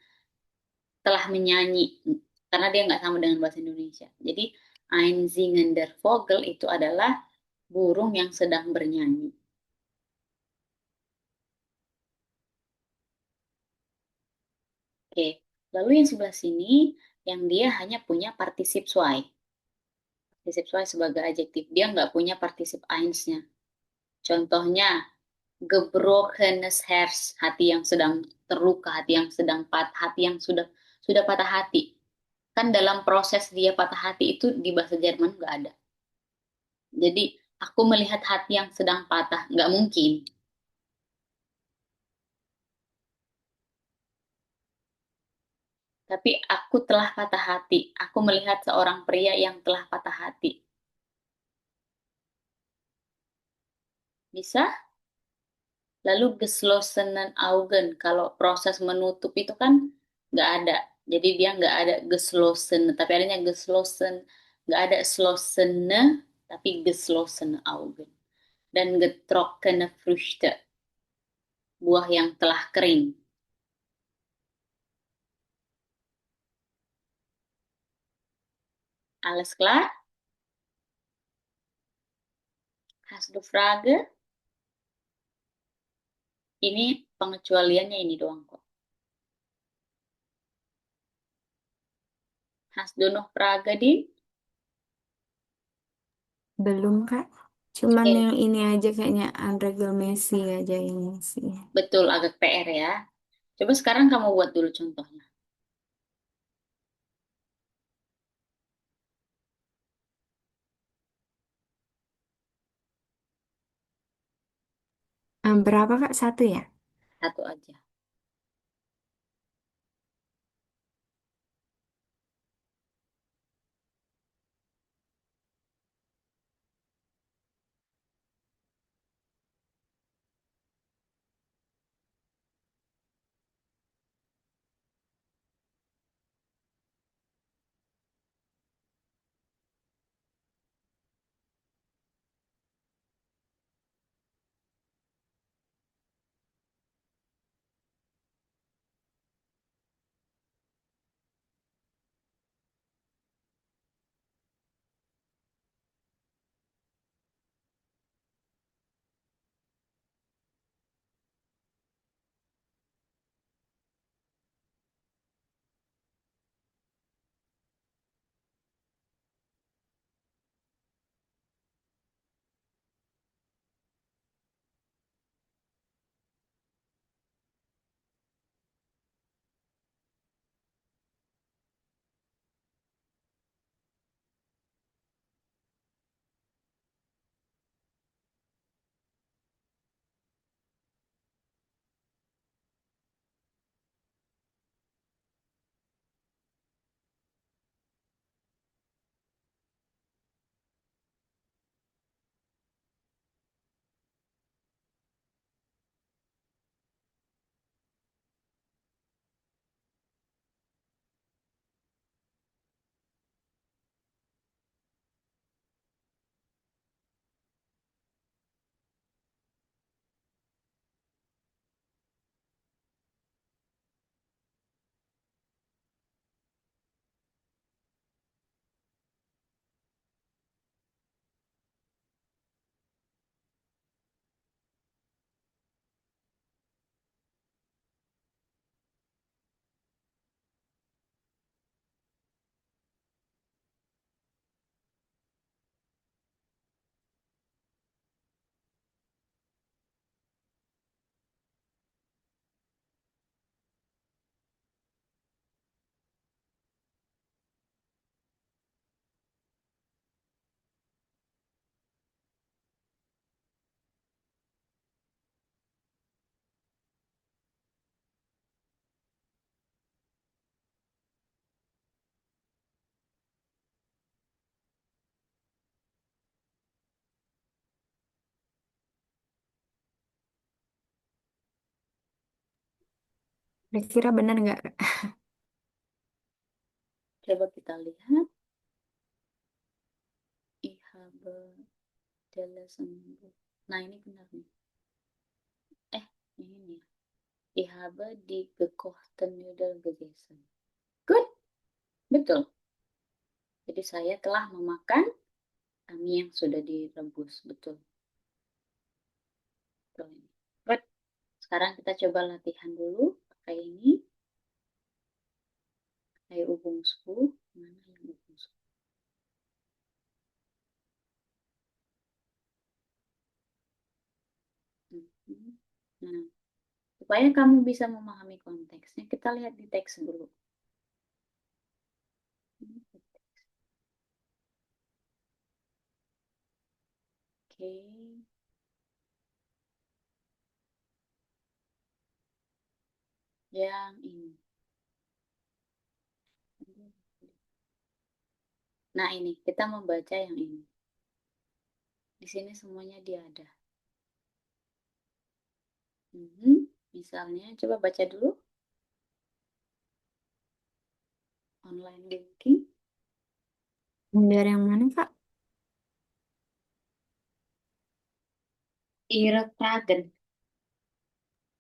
telah menyanyi, karena dia nggak sama dengan bahasa Indonesia. Jadi ein singender Vogel itu adalah burung yang sedang bernyanyi. Oke, lalu yang sebelah sini yang dia hanya punya partisip zwei. Partisip zwei sebagai adjektif, dia nggak punya partisip einsnya. Contohnya gebrochenes Herz, hati yang sedang terluka, hati yang sedang hati yang sudah patah hati. Kan dalam proses dia patah hati itu di bahasa Jerman nggak ada. Jadi aku melihat hati yang sedang patah, nggak mungkin. Tapi aku telah patah hati. Aku melihat seorang pria yang telah patah hati. Bisa? Lalu geschlossenen Augen. Kalau proses menutup itu kan nggak ada. Jadi dia nggak ada geschlossen, tapi adanya geschlossen. Nggak ada schlossene, tapi geschlossene Augen. Dan getrockene Früchte, buah yang telah kering. Alles klar? Hast du Frage? Ini pengecualiannya ini doang kok. Hast du noch Frage, Din? Belum, Kak. Cuman Oke, yang ini aja kayaknya Andregel Messi aja yang Messi. betul agak PR ya. Coba sekarang kamu buat dulu contohnya. Berapa, Kak? Satu ya? Satu aja. Kira-kira benar nggak, Kak? Coba kita lihat. Ich habe gelesen. Nah, ini benar nih. Ini nih. Ich habe die gekochten Nudeln gegessen. Betul. Jadi saya telah memakan mie yang sudah direbus. Betul. Betul. Good. Sekarang kita coba latihan dulu pakai ini. Pakai ubungsku. Mana yang ubungsku? Mhm. Nah, supaya kamu bisa memahami konteksnya, kita lihat di teks dulu. Oke, yang ini. Nah, ini kita membaca yang ini. Di sini semuanya dia ada. Mhm. Misalnya, coba baca dulu. Online banking. Dari yang mana, Kak? Irrefragant.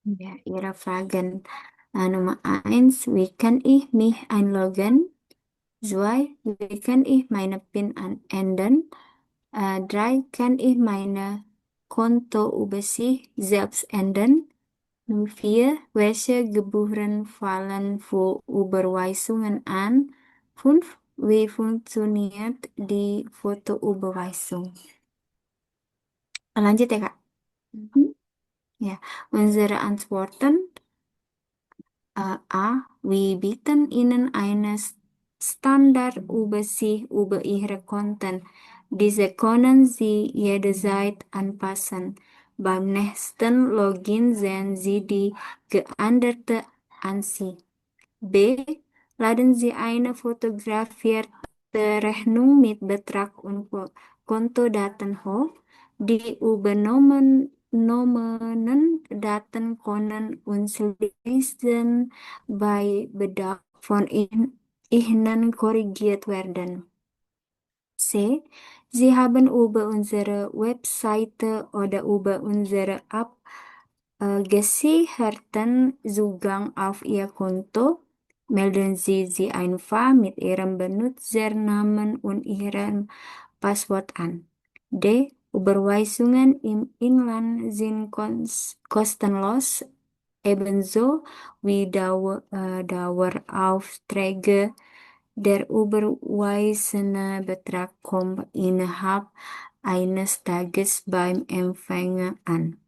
Ja, Ihre Fragen. Nummer eins, wie kann ich mich einloggen? Zwei, wie kann ich meine PIN ändern? Drei, kann ich meine Kontoübersicht selbst ändern? Nummer vier, welche Gebühren fallen für Überweisungen an? Fünf, wie funktioniert die Fotoüberweisung? Lanjut ya, Kak. Mhm. Ja, unsere Antworten. A. Wir bieten Ihnen eine Standardübersicht über Ihre Konten. Diese können Sie jederzeit anpassen. Beim nächsten Login sehen Sie die geänderte Ansicht. B. Laden Sie eine fotografierte Rechnung mit Betrag und Kontodaten hoch. Die übernommenen Daten können uns lesen bei Bedarf von Ihnen korrigiert werden. C. Sie haben über unsere Webseite oder über unsere App gesicherten Zugang auf Ihr Konto. Melden Sie sie einfach mit Ihrem Benutzernamen und Ihrem Passwort an. D. Überweisungen im Inland sind kostenlos, ebenso wie Daueraufträge. Der überwiesene Betrag kommt innerhalb eines Tages beim Empfänger an.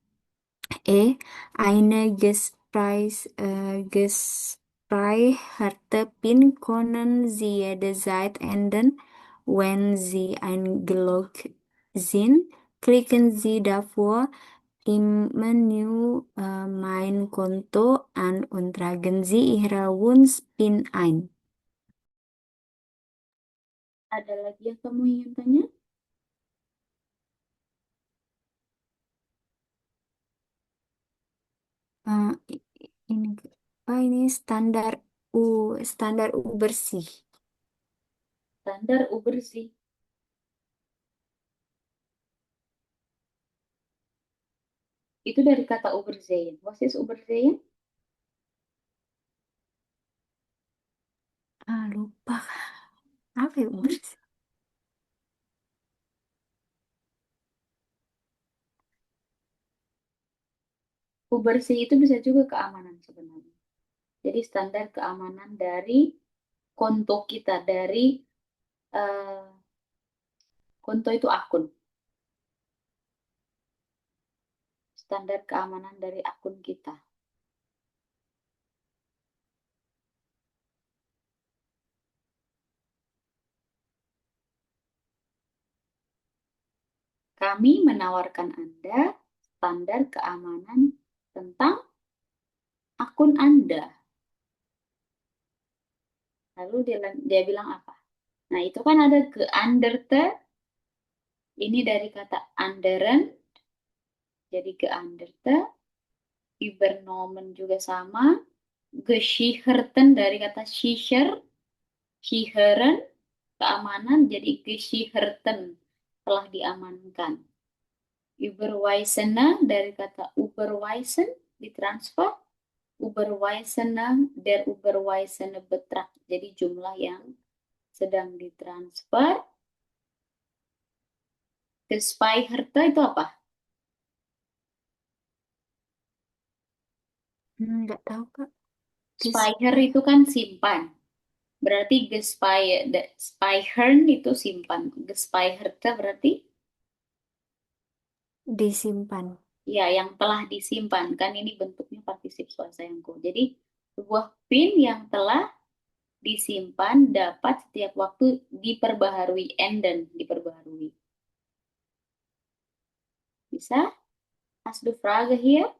E. Eine gespeicherte PIN können Sie jederzeit ändern, wenn Sie eingeloggt sind. Klicken Sie dafür im Menü Mein Konto an und tragen Sie Ihre Wunsch-PIN ein. Ada lagi yang kamu ingin tanya? Eh, ini ini standar U bersih. Standar Ubersih. Itu dari kata Ubersehen. Was is Ubersehen? Lupa. Apa ya U Hmm? bersih? Ubersih itu bisa juga keamanan sebenarnya. Jadi standar keamanan dari konto kita, dari eh, konto itu akun. Standar keamanan dari akun kita. Kami menawarkan Anda standar keamanan tentang akun Anda. Lalu dia bilang apa? Nah, itu kan ada ke underte, ini dari kata anderen, jadi ke underte, übernommen juga sama, gesicherten dari kata sicher, sicheren, keamanan, jadi gesicherten, telah diamankan. Überweisene dari kata überweisen, ditransfer, Überweisene, der Überweisene Betrag, jadi jumlah yang sedang ditransfer ke Spyherta itu apa? Nggak tahu Kak. Speicher Gespai itu kan simpan. Berarti Speichern itu simpan. Gespeicherte berarti disimpan. ya yang telah disimpan. Kan ini bentuknya partisip swasayangku. Jadi sebuah pin yang telah disimpan dapat setiap waktu diperbaharui. Enden diperbaharui. Bisa? Hast du Frage hier?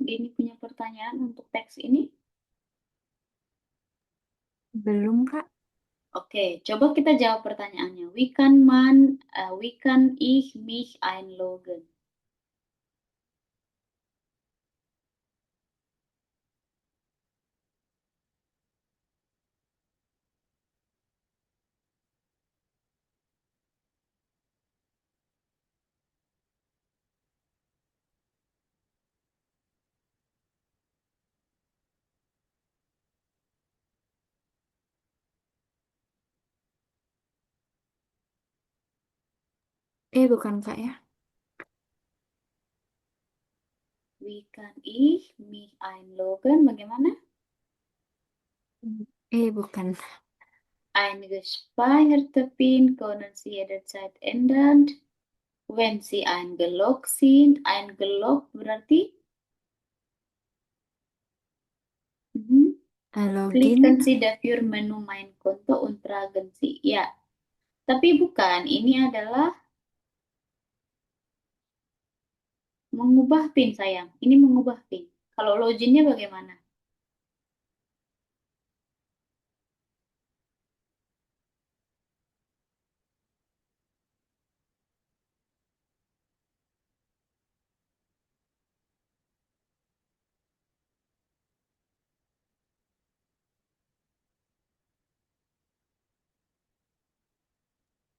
Ini punya pertanyaan untuk teks ini? Belum Kak. Oke, coba kita jawab pertanyaannya. Wie kann ich mich einloggen? Bukan Kak ya. Wie kann ich mich einloggen? Bagaimana? Bukan. Eine gespeicherte PIN können Sie jederzeit ändern, wenn Sie eingeloggt sind. Eingeloggt berarti mhm. Klicken Login. Sie dafür Menü Mein Konto und tragen Sie. Ya, tapi bukan. Ini adalah mengubah PIN sayang. Ini mengubah PIN. Kalau loginnya bagaimana?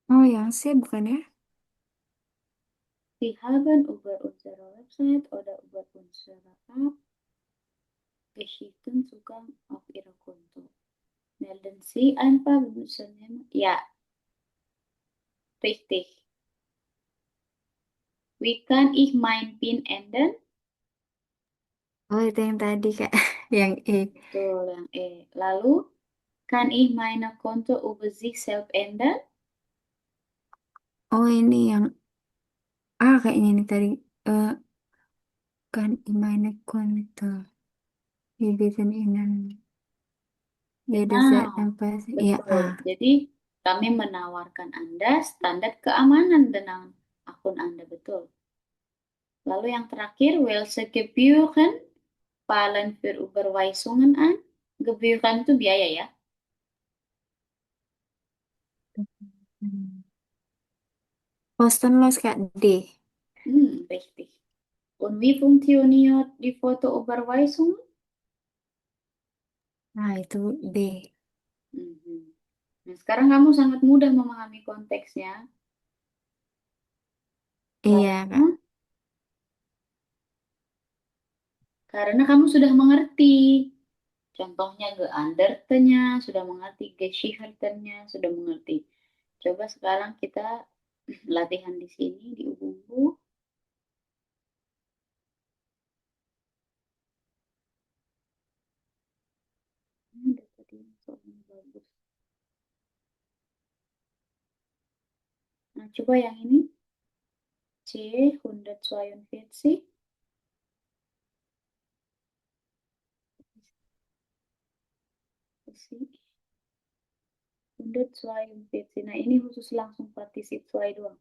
Oh yang C bukan ya. Sie haben über unsere Website oder über unsere App Geschichten Zugang auf Ihr Konto. Melden Sie einfach Benutzername. Ja, richtig. Wie kann ich mein PIN ändern? Oh itu yang tadi Kak. Yang E. Betul, yang E. Lalu, kann ich meine Konto über sich selbst ändern? Oh ini yang A kayaknya ini tadi. Eh kan meine Konto. Ibisin inan. Jadi zat Genau, yang pas. Iya A. betul. Jadi, kami menawarkan Anda standar keamanan dengan akun Anda, betul. Lalu yang terakhir, welche Gebühren fallen für Überweisungen an? Gebühren itu biaya ya. Hmm. Kostenlos Kak D. Richtig. Und wie funktioniert die Fotoüberweisung? Nah itu D. Mhm. Nah, sekarang kamu sangat mudah memahami konteksnya Iya karena Kak. karena kamu sudah mengerti. Contohnya geanderte-nya, sudah mengerti geschichten-nya, sudah mengerti. Coba sekarang kita latihan di sini di Ubuntu. Ada tadi soalnya bagus. Nah, coba yang ini C142. C142. Nah, ini khusus langsung partisip 2 doang.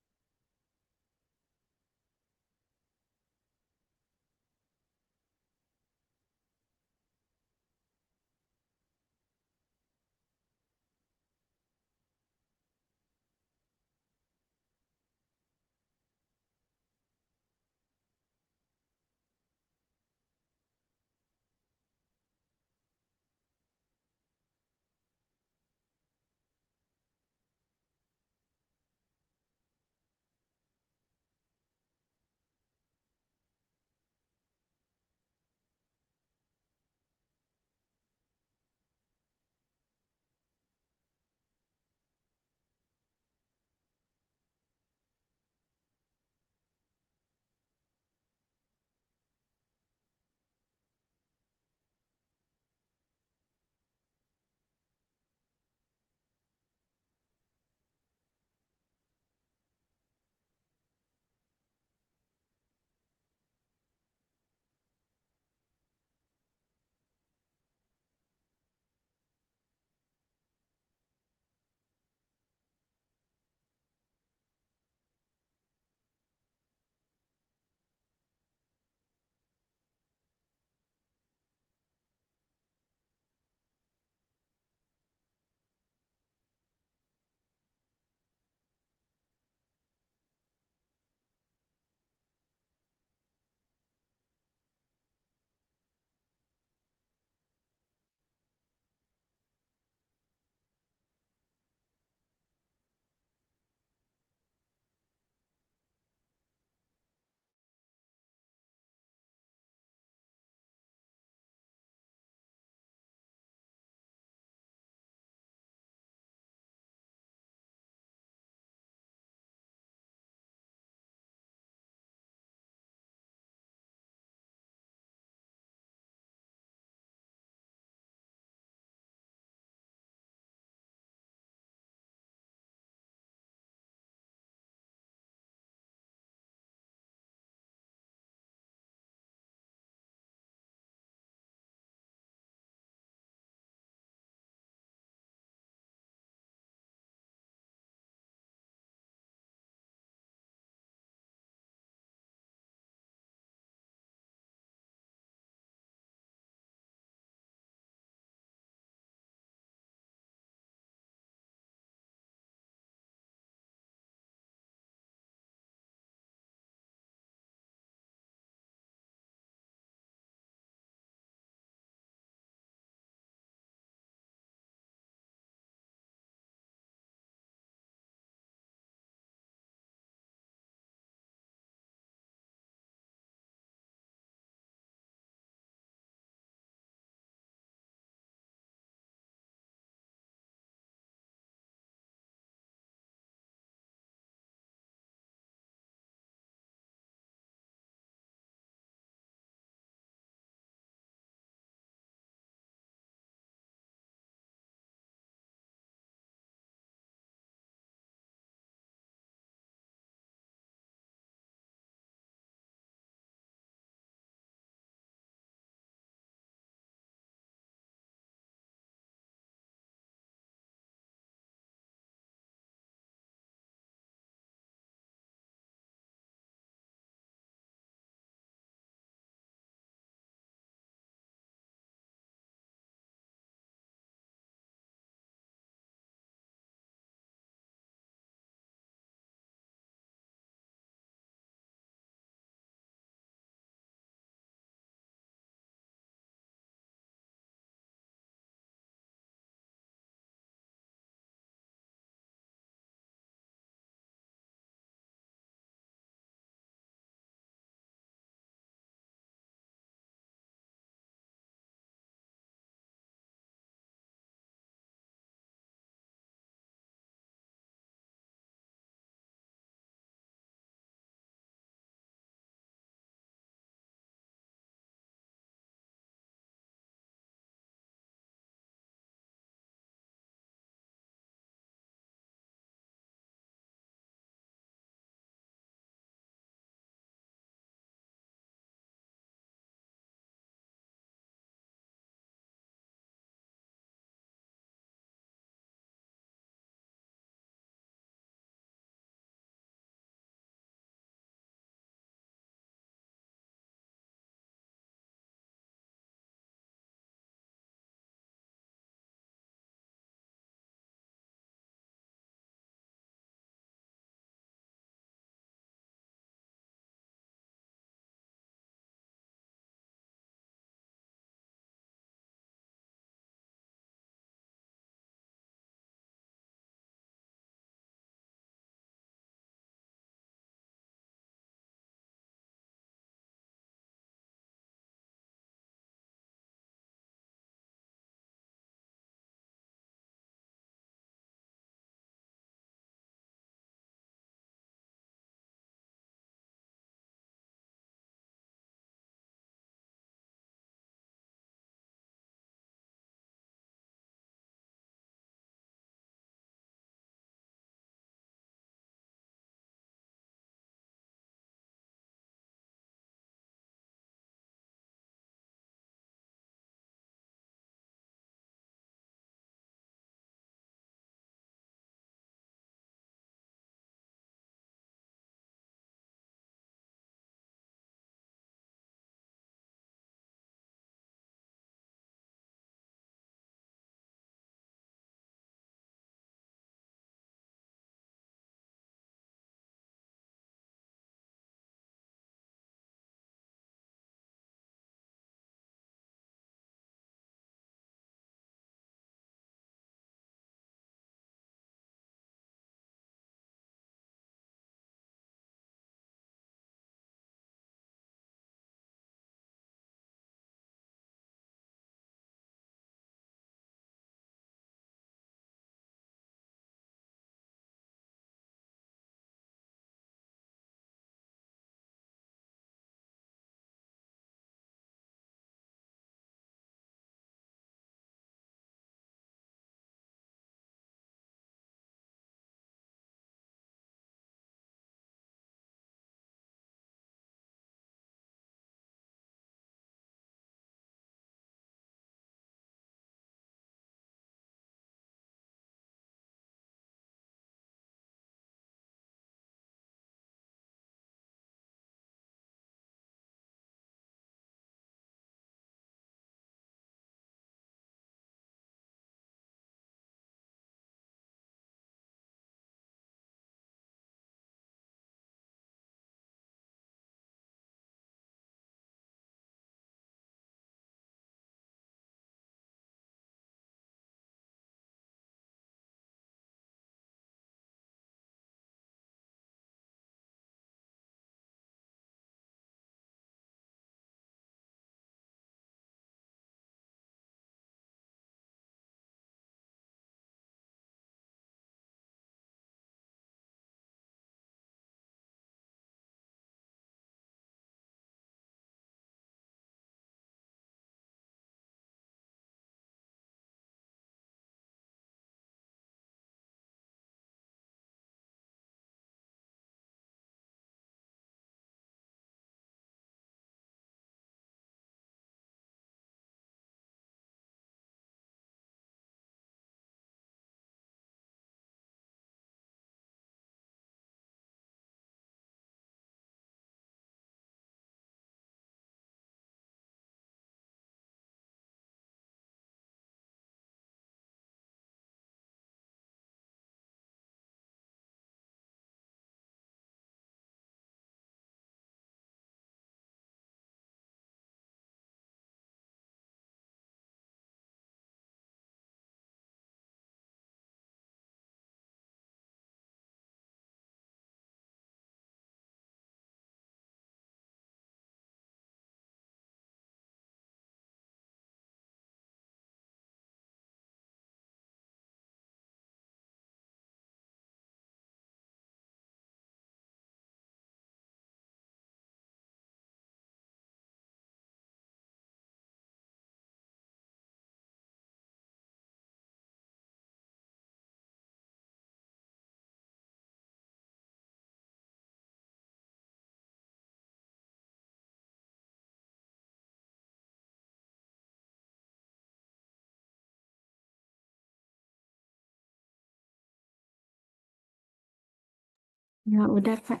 Ya udah Kak,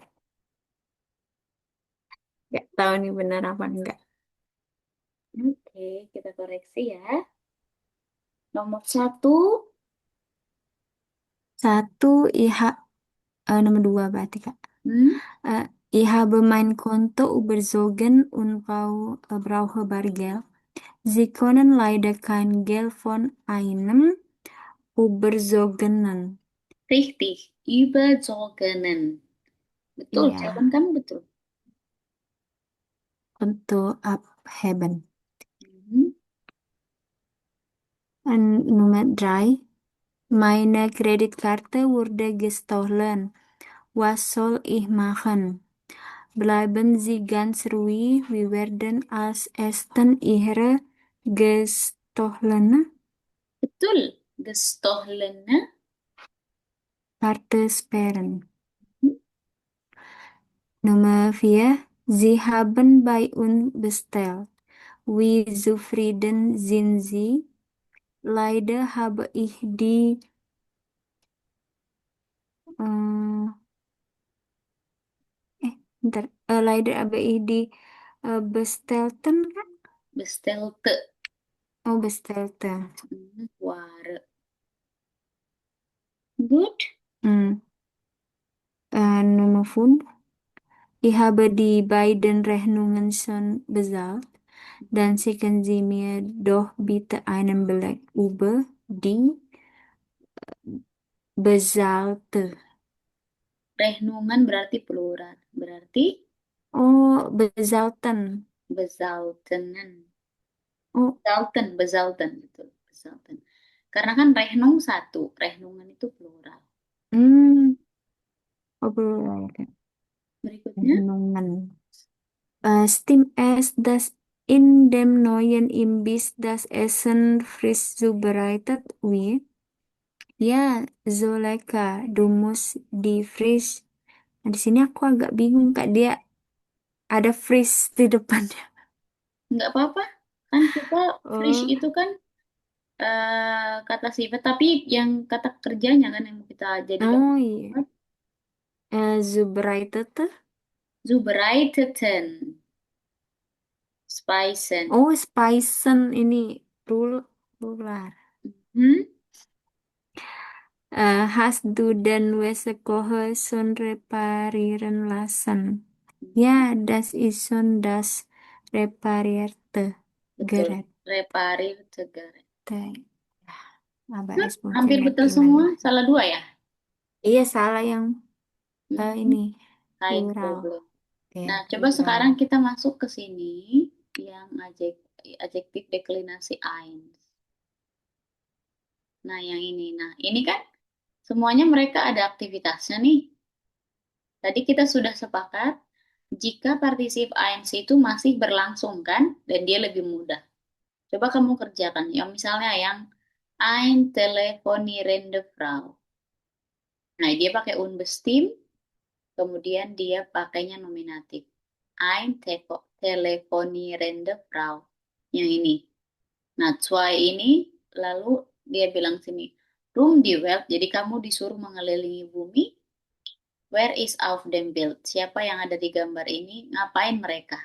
nggak tahu nih benar apa enggak. Oke, kita koreksi ya. Nomor satu, Satu IH, nomor dua berarti Kak. hmm, Ich habe mein Konto überzogen und brauche Bargeld. Sie können leider kein Geld von einem Überzogenen. richtig, überzogenen. Betul, Iya, jawaban kamu betul. untuk abheben. Mhm. Und Nummer drei. Meine Kreditkarte wurde gestohlen. Was soll ich machen? Bleiben Sie ganz ruhig. Wir werden als Erstes Ihre gestohlene Betul, gestohlene. Karte sperren. Mhm. Nummer 4. Sie haben bei uns bestellt. Wie zufrieden sind Sie? Leider habe ich die äh, bentar. Leider habe ich die bestellten. Bestelte. Oh, bestellte. Mhm. Ware. Good. Hmm. Nummer 5. Ich habe die beiden Rechnungen schon bezahlt. Dann schicken Sie mir doch bitte einen Beleg über die bezahlte. Rehnungan berarti plural. Berarti Oh, bezahlten. bezaltenen. Oh, Bezalten, bezalten. Betul, bezalten. Karena kan rehnung satu, rehnungan itu plural. hmm. Oh, plural, ya, Kak. Berikutnya, Rechnungen. Stimmt es, dass in dem neuen Imbiss das Essen frisch zubereitet wird? Ja, so lecker. Du musst die frisch. Nah, di sini aku agak bingung, Kak. Dia ada frisch di depannya. nggak apa-apa. Kan kita fresh Oh, itu kan kata sifat, tapi yang kata kerjanya kan yang kita jadikan oh iya. Zubereitet. zubereiteten, Speisen. Oh, Spicen ini plural. Hmm? Hast du denn Wäschekocher schon reparieren lassen? Ja, das ist schon das reparierte Betul. Gerät. Reparir segera. Aber Nah, es hampir betul funktioniert semua, immerhin. salah dua ya. Iya, salah yang Hmm, ini kein plural. problem. Ya, Nah, coba plural. sekarang kita masuk ke sini yang adjektif deklinasi eins. Nah, yang ini. Nah, ini kan semuanya mereka ada aktivitasnya nih. Tadi kita sudah sepakat jika partisip eins itu masih berlangsung kan dan dia lebih mudah. Coba kamu kerjakan. Yang misalnya yang ein telefonierende Frau. Nah, dia pakai unbestimmt, kemudian dia pakainya nominatif. Ein telefonierende Frau. Yang ini. Nah, zwei ini lalu dia bilang sini, room di web, jadi kamu disuruh mengelilingi bumi. Where is auf dem Bild? Siapa yang ada di gambar ini? Ngapain mereka?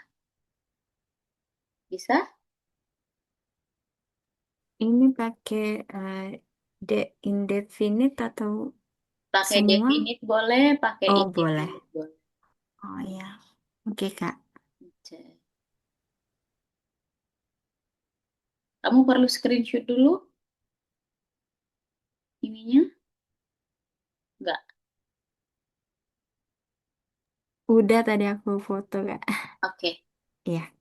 Bisa? Ini pakai de indefinite atau Pakai semua? definite boleh, pakai Oh, boleh. indefinite boleh. Oh ya. Oke, Kak. Oke. Kamu perlu screenshot dulu ininya? Enggak. Udah tadi aku foto, Kak. Oke. Iya.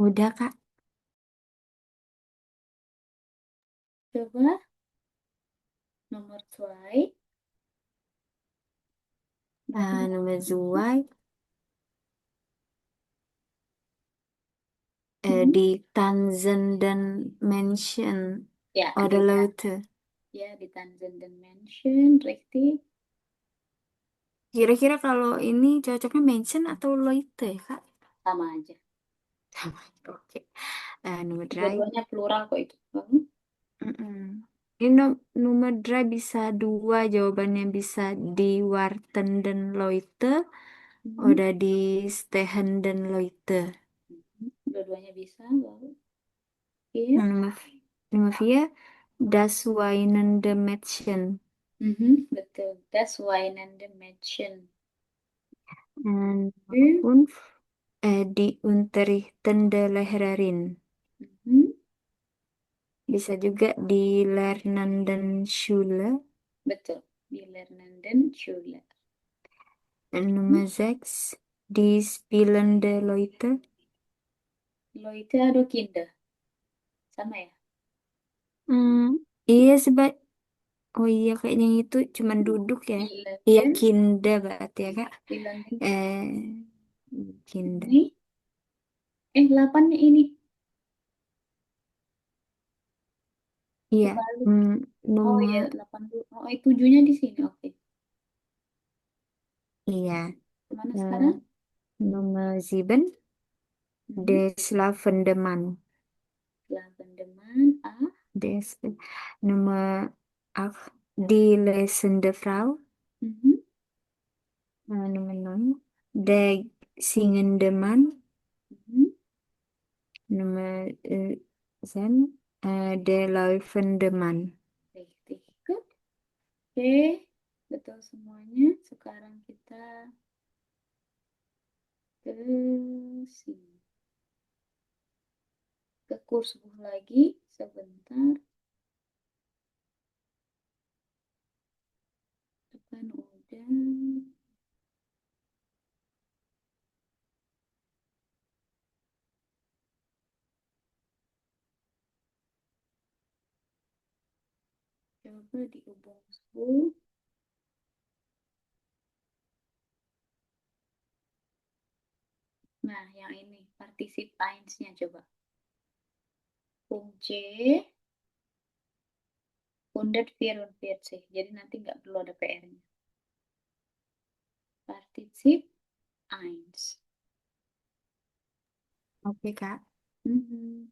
Udah, Kak. Coba nomor 2. Berarti Nomor zwei, mhm. die Tanzenden Menschen Ya, oder beda. Leute. Ya, di Tanzenden Mansion, richtig. Kira-kira kalau ini cocoknya Menschen atau Leute ya, Kak? Sama aja. Sama. Oke. Nomor drei. Dua-duanya plural kok itu. Mm-mm. Ini nomor drei bisa dua jawabannya bisa di Warten dan Leute, Mhm. udah di Stehen dan Leute. Mhm. Dua-duanya bisa, lalu. Iya. Nomor vier, Das weinende Mädchen. Mhm, betul. Das weinende Mädchen. Nomor Fünf. fünf, die Unterrichtende Lehrerin. Mhm, Bisa juga di Lernenden Schule. betul. Die lernenden Schule. Dan Mhm. nomor sechs, die Spielende Leute. Leute atau Kinder? Sama ya? Hmm, iya sebab, oh iya kayaknya itu cuman duduk ya. Iya Spielenden. kinda berarti ya Kak. Spielenden. Eh, kinda. Ini. 8-nya ini. Iya. Kebalik. Hmm, Oh ya, nomor, 8 dulu. Oh, 7-nya di sini. Oke. iya. Kemana Eh, sekarang? nomor sieben, Mhm. des Lavendeman. Lavendeman. A. Des, nomor acht, die lesende Frau. Mhm. Nomor 9, der singende Mann. Mhm. Nomor 10, der laufende Mann. Richtig. Good. Oke. Betul semuanya. Sekarang kita ke sini. Ke kurs buku lagi. Sebentar. Depan udah. Coba dihubung 10. Nah, yang ini. Participe nya coba. Punct C. 144. Jadi nanti nggak perlu ada PR-nya. Partizip 1. Oke, Kak. Mhm.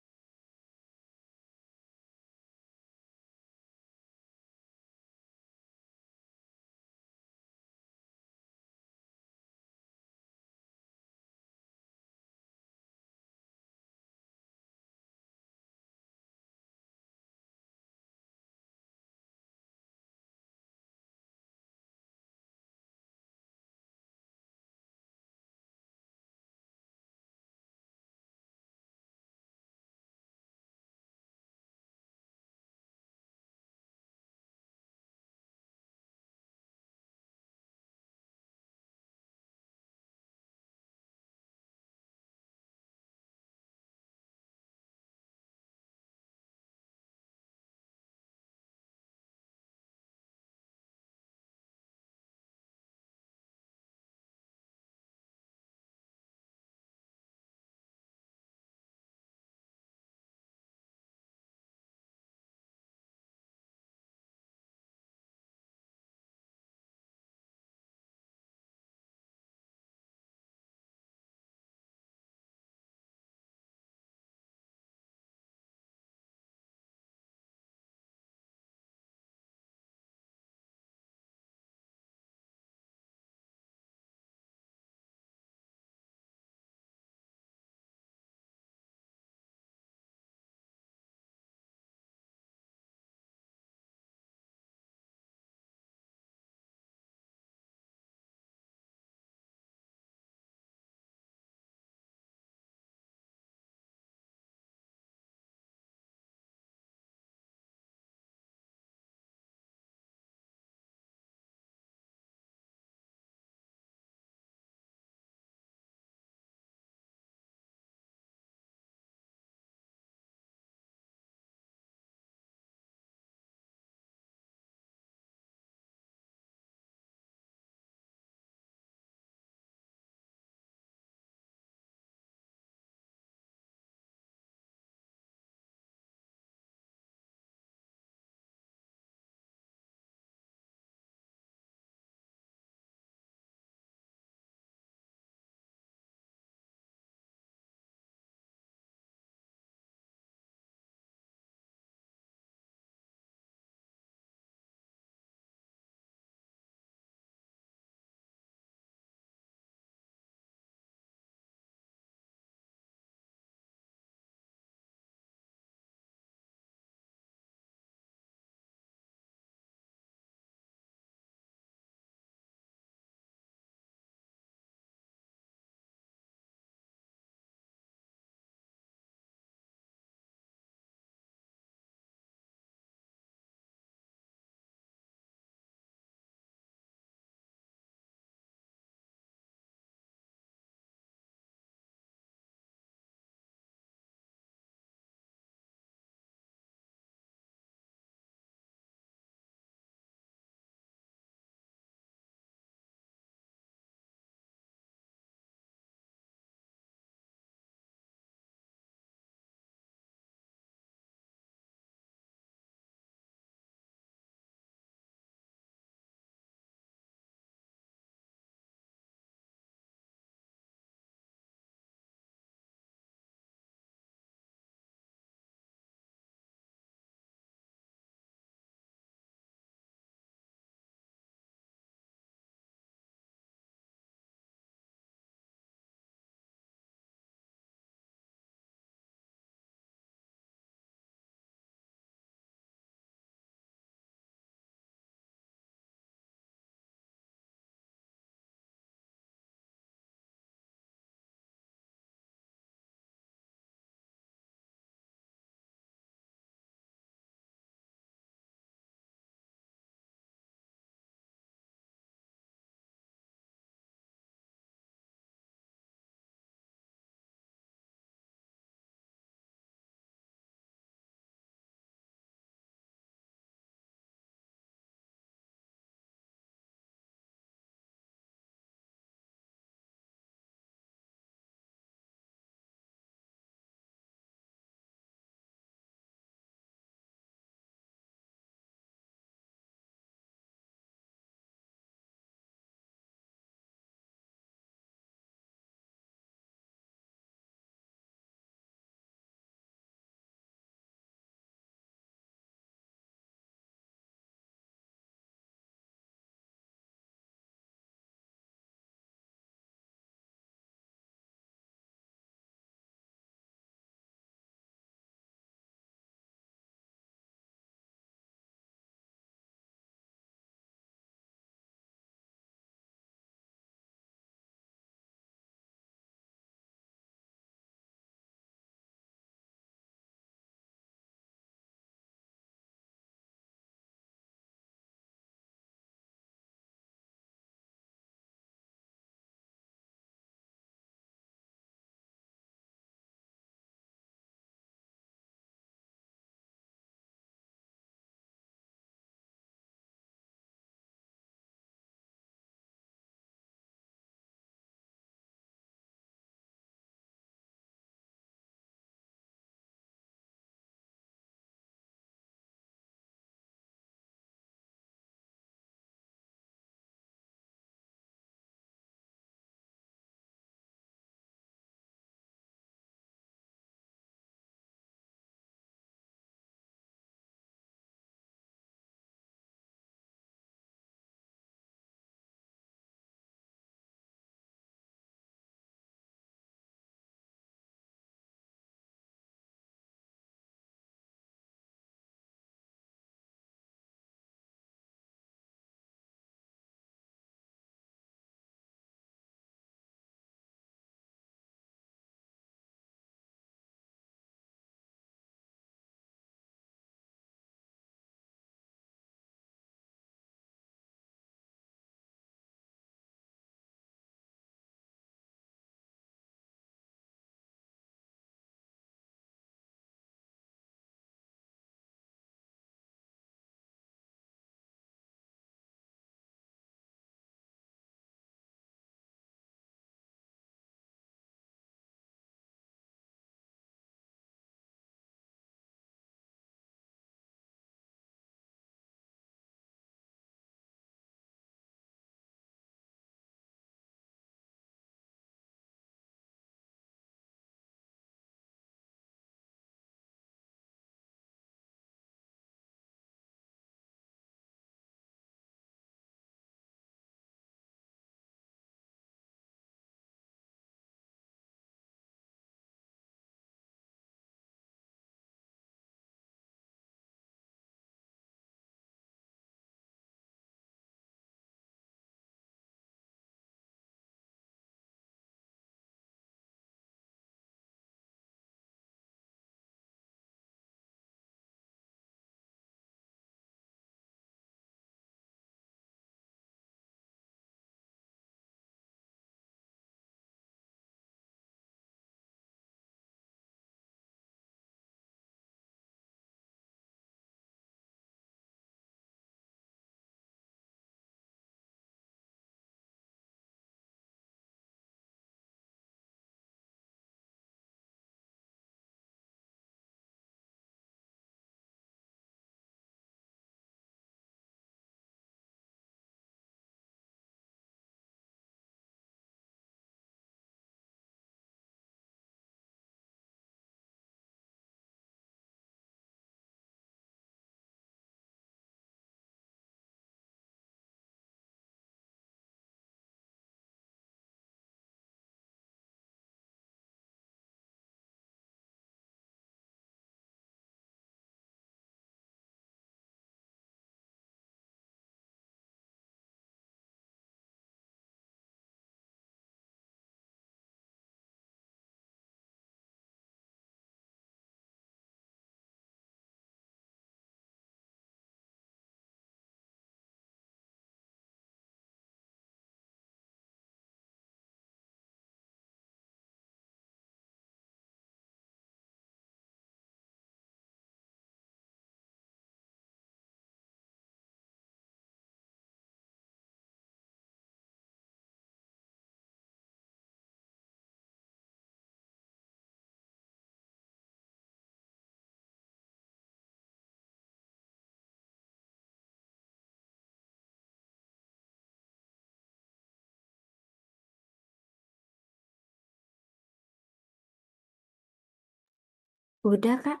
Udah, Kak.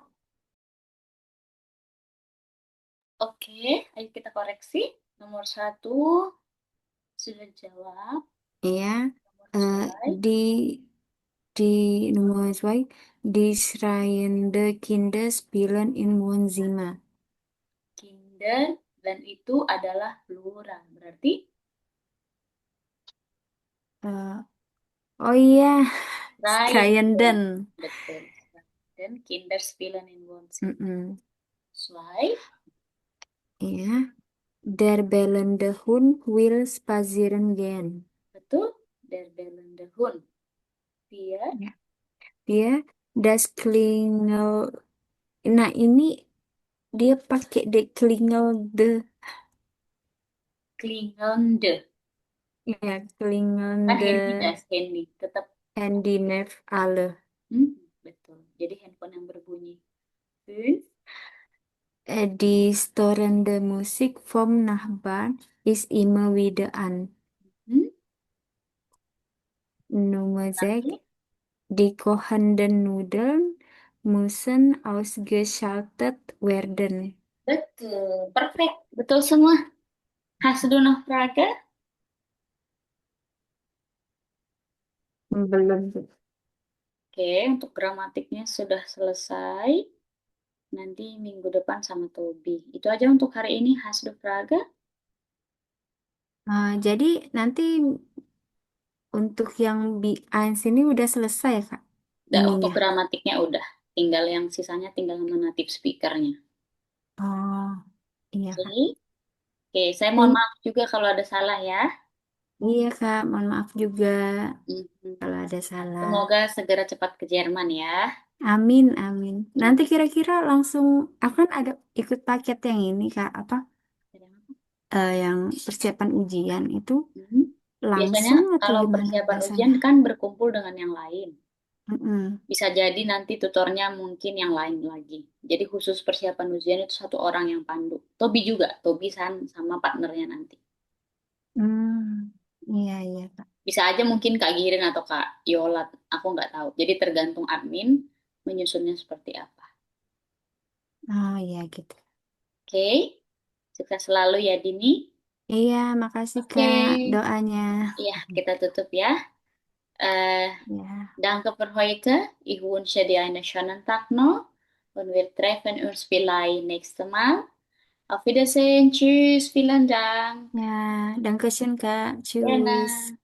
Oke, ayo kita koreksi. Nomor satu sudah jawab. Iya. Nomor Eh, zwei, di Nummer zwei, die schreiende Kinder spielen in Wohnzimmer. Kinder, dan itu adalah plural. Berarti Eh, oh iya, Schreienden. schreienden. Betul. Dan Kinder spielen in Wohnzimmer. Mm-mm. Zwei, Iya. Der bellende Hund will spazieren gehen. betul. Der bellende Hund. Vier, Ya. Dia das klingel. Nah, ini dia pakai de klingel de. klingelnde. Ya, klingel Kan de Handy das, Handy. Tetap. handy nerf alle. Betul. Jadi handphone yang berbunyi. Fünf, Die storende Musik vom Nachbarn ist immer wieder an. hmm, Nummer 6. terakhir. Die kochenden Nudeln müssen ausgeschaltet werden. Betul. Perfect. Betul semua. Hast du noch Frage? Belum. Oke, untuk gramatiknya sudah selesai. Nanti minggu depan sama Tobi. Itu aja untuk hari ini. Hast du Frage? Jadi nanti untuk yang B1 ini udah selesai ya, Kak? Nggak, untuk Ininya. gramatiknya udah. Tinggal yang sisanya tinggal sama native speakernya. Oh, iya, Oke. Kak. Oke, saya mohon Thank- maaf juga kalau ada salah ya. Iya, Kak. Mohon maaf juga Mhm. kalau ada salah. Semoga segera cepat ke Jerman ya. Amin, amin. Hmm. Nanti kira-kira langsung, aku kan ada ikut paket yang ini, Kak. Apa? Yang persiapan ujian itu Mhm. Biasanya langsung atau kalau gimana persiapan biasanya? ujian kan berkumpul dengan yang lain. Mm-mm. Bisa jadi nanti tutornya mungkin yang lain lagi. Jadi khusus persiapan ujian itu satu orang yang pandu. Tobi juga, Tobi sama partnernya nanti. Hmm, iya, iya, Kak. Bisa aja mungkin Kak Girin atau Kak Yolat, aku nggak tahu. Jadi tergantung admin menyusunnya seperti apa. Oh, iya gitu. Oke, sukses selalu ya Dini. Iya, makasih, Oke, Kak, doanya. iya kita tutup ya. Eh, Ya, Danke für heute. Ich wünsche dir einen schönen Tag noch und wir treffen uns vielleicht nächstes Mal. Auf Wiedersehen. Tschüss. Vielen Dank. ya, Dankeschön, Kak. Gerne. Tschüss.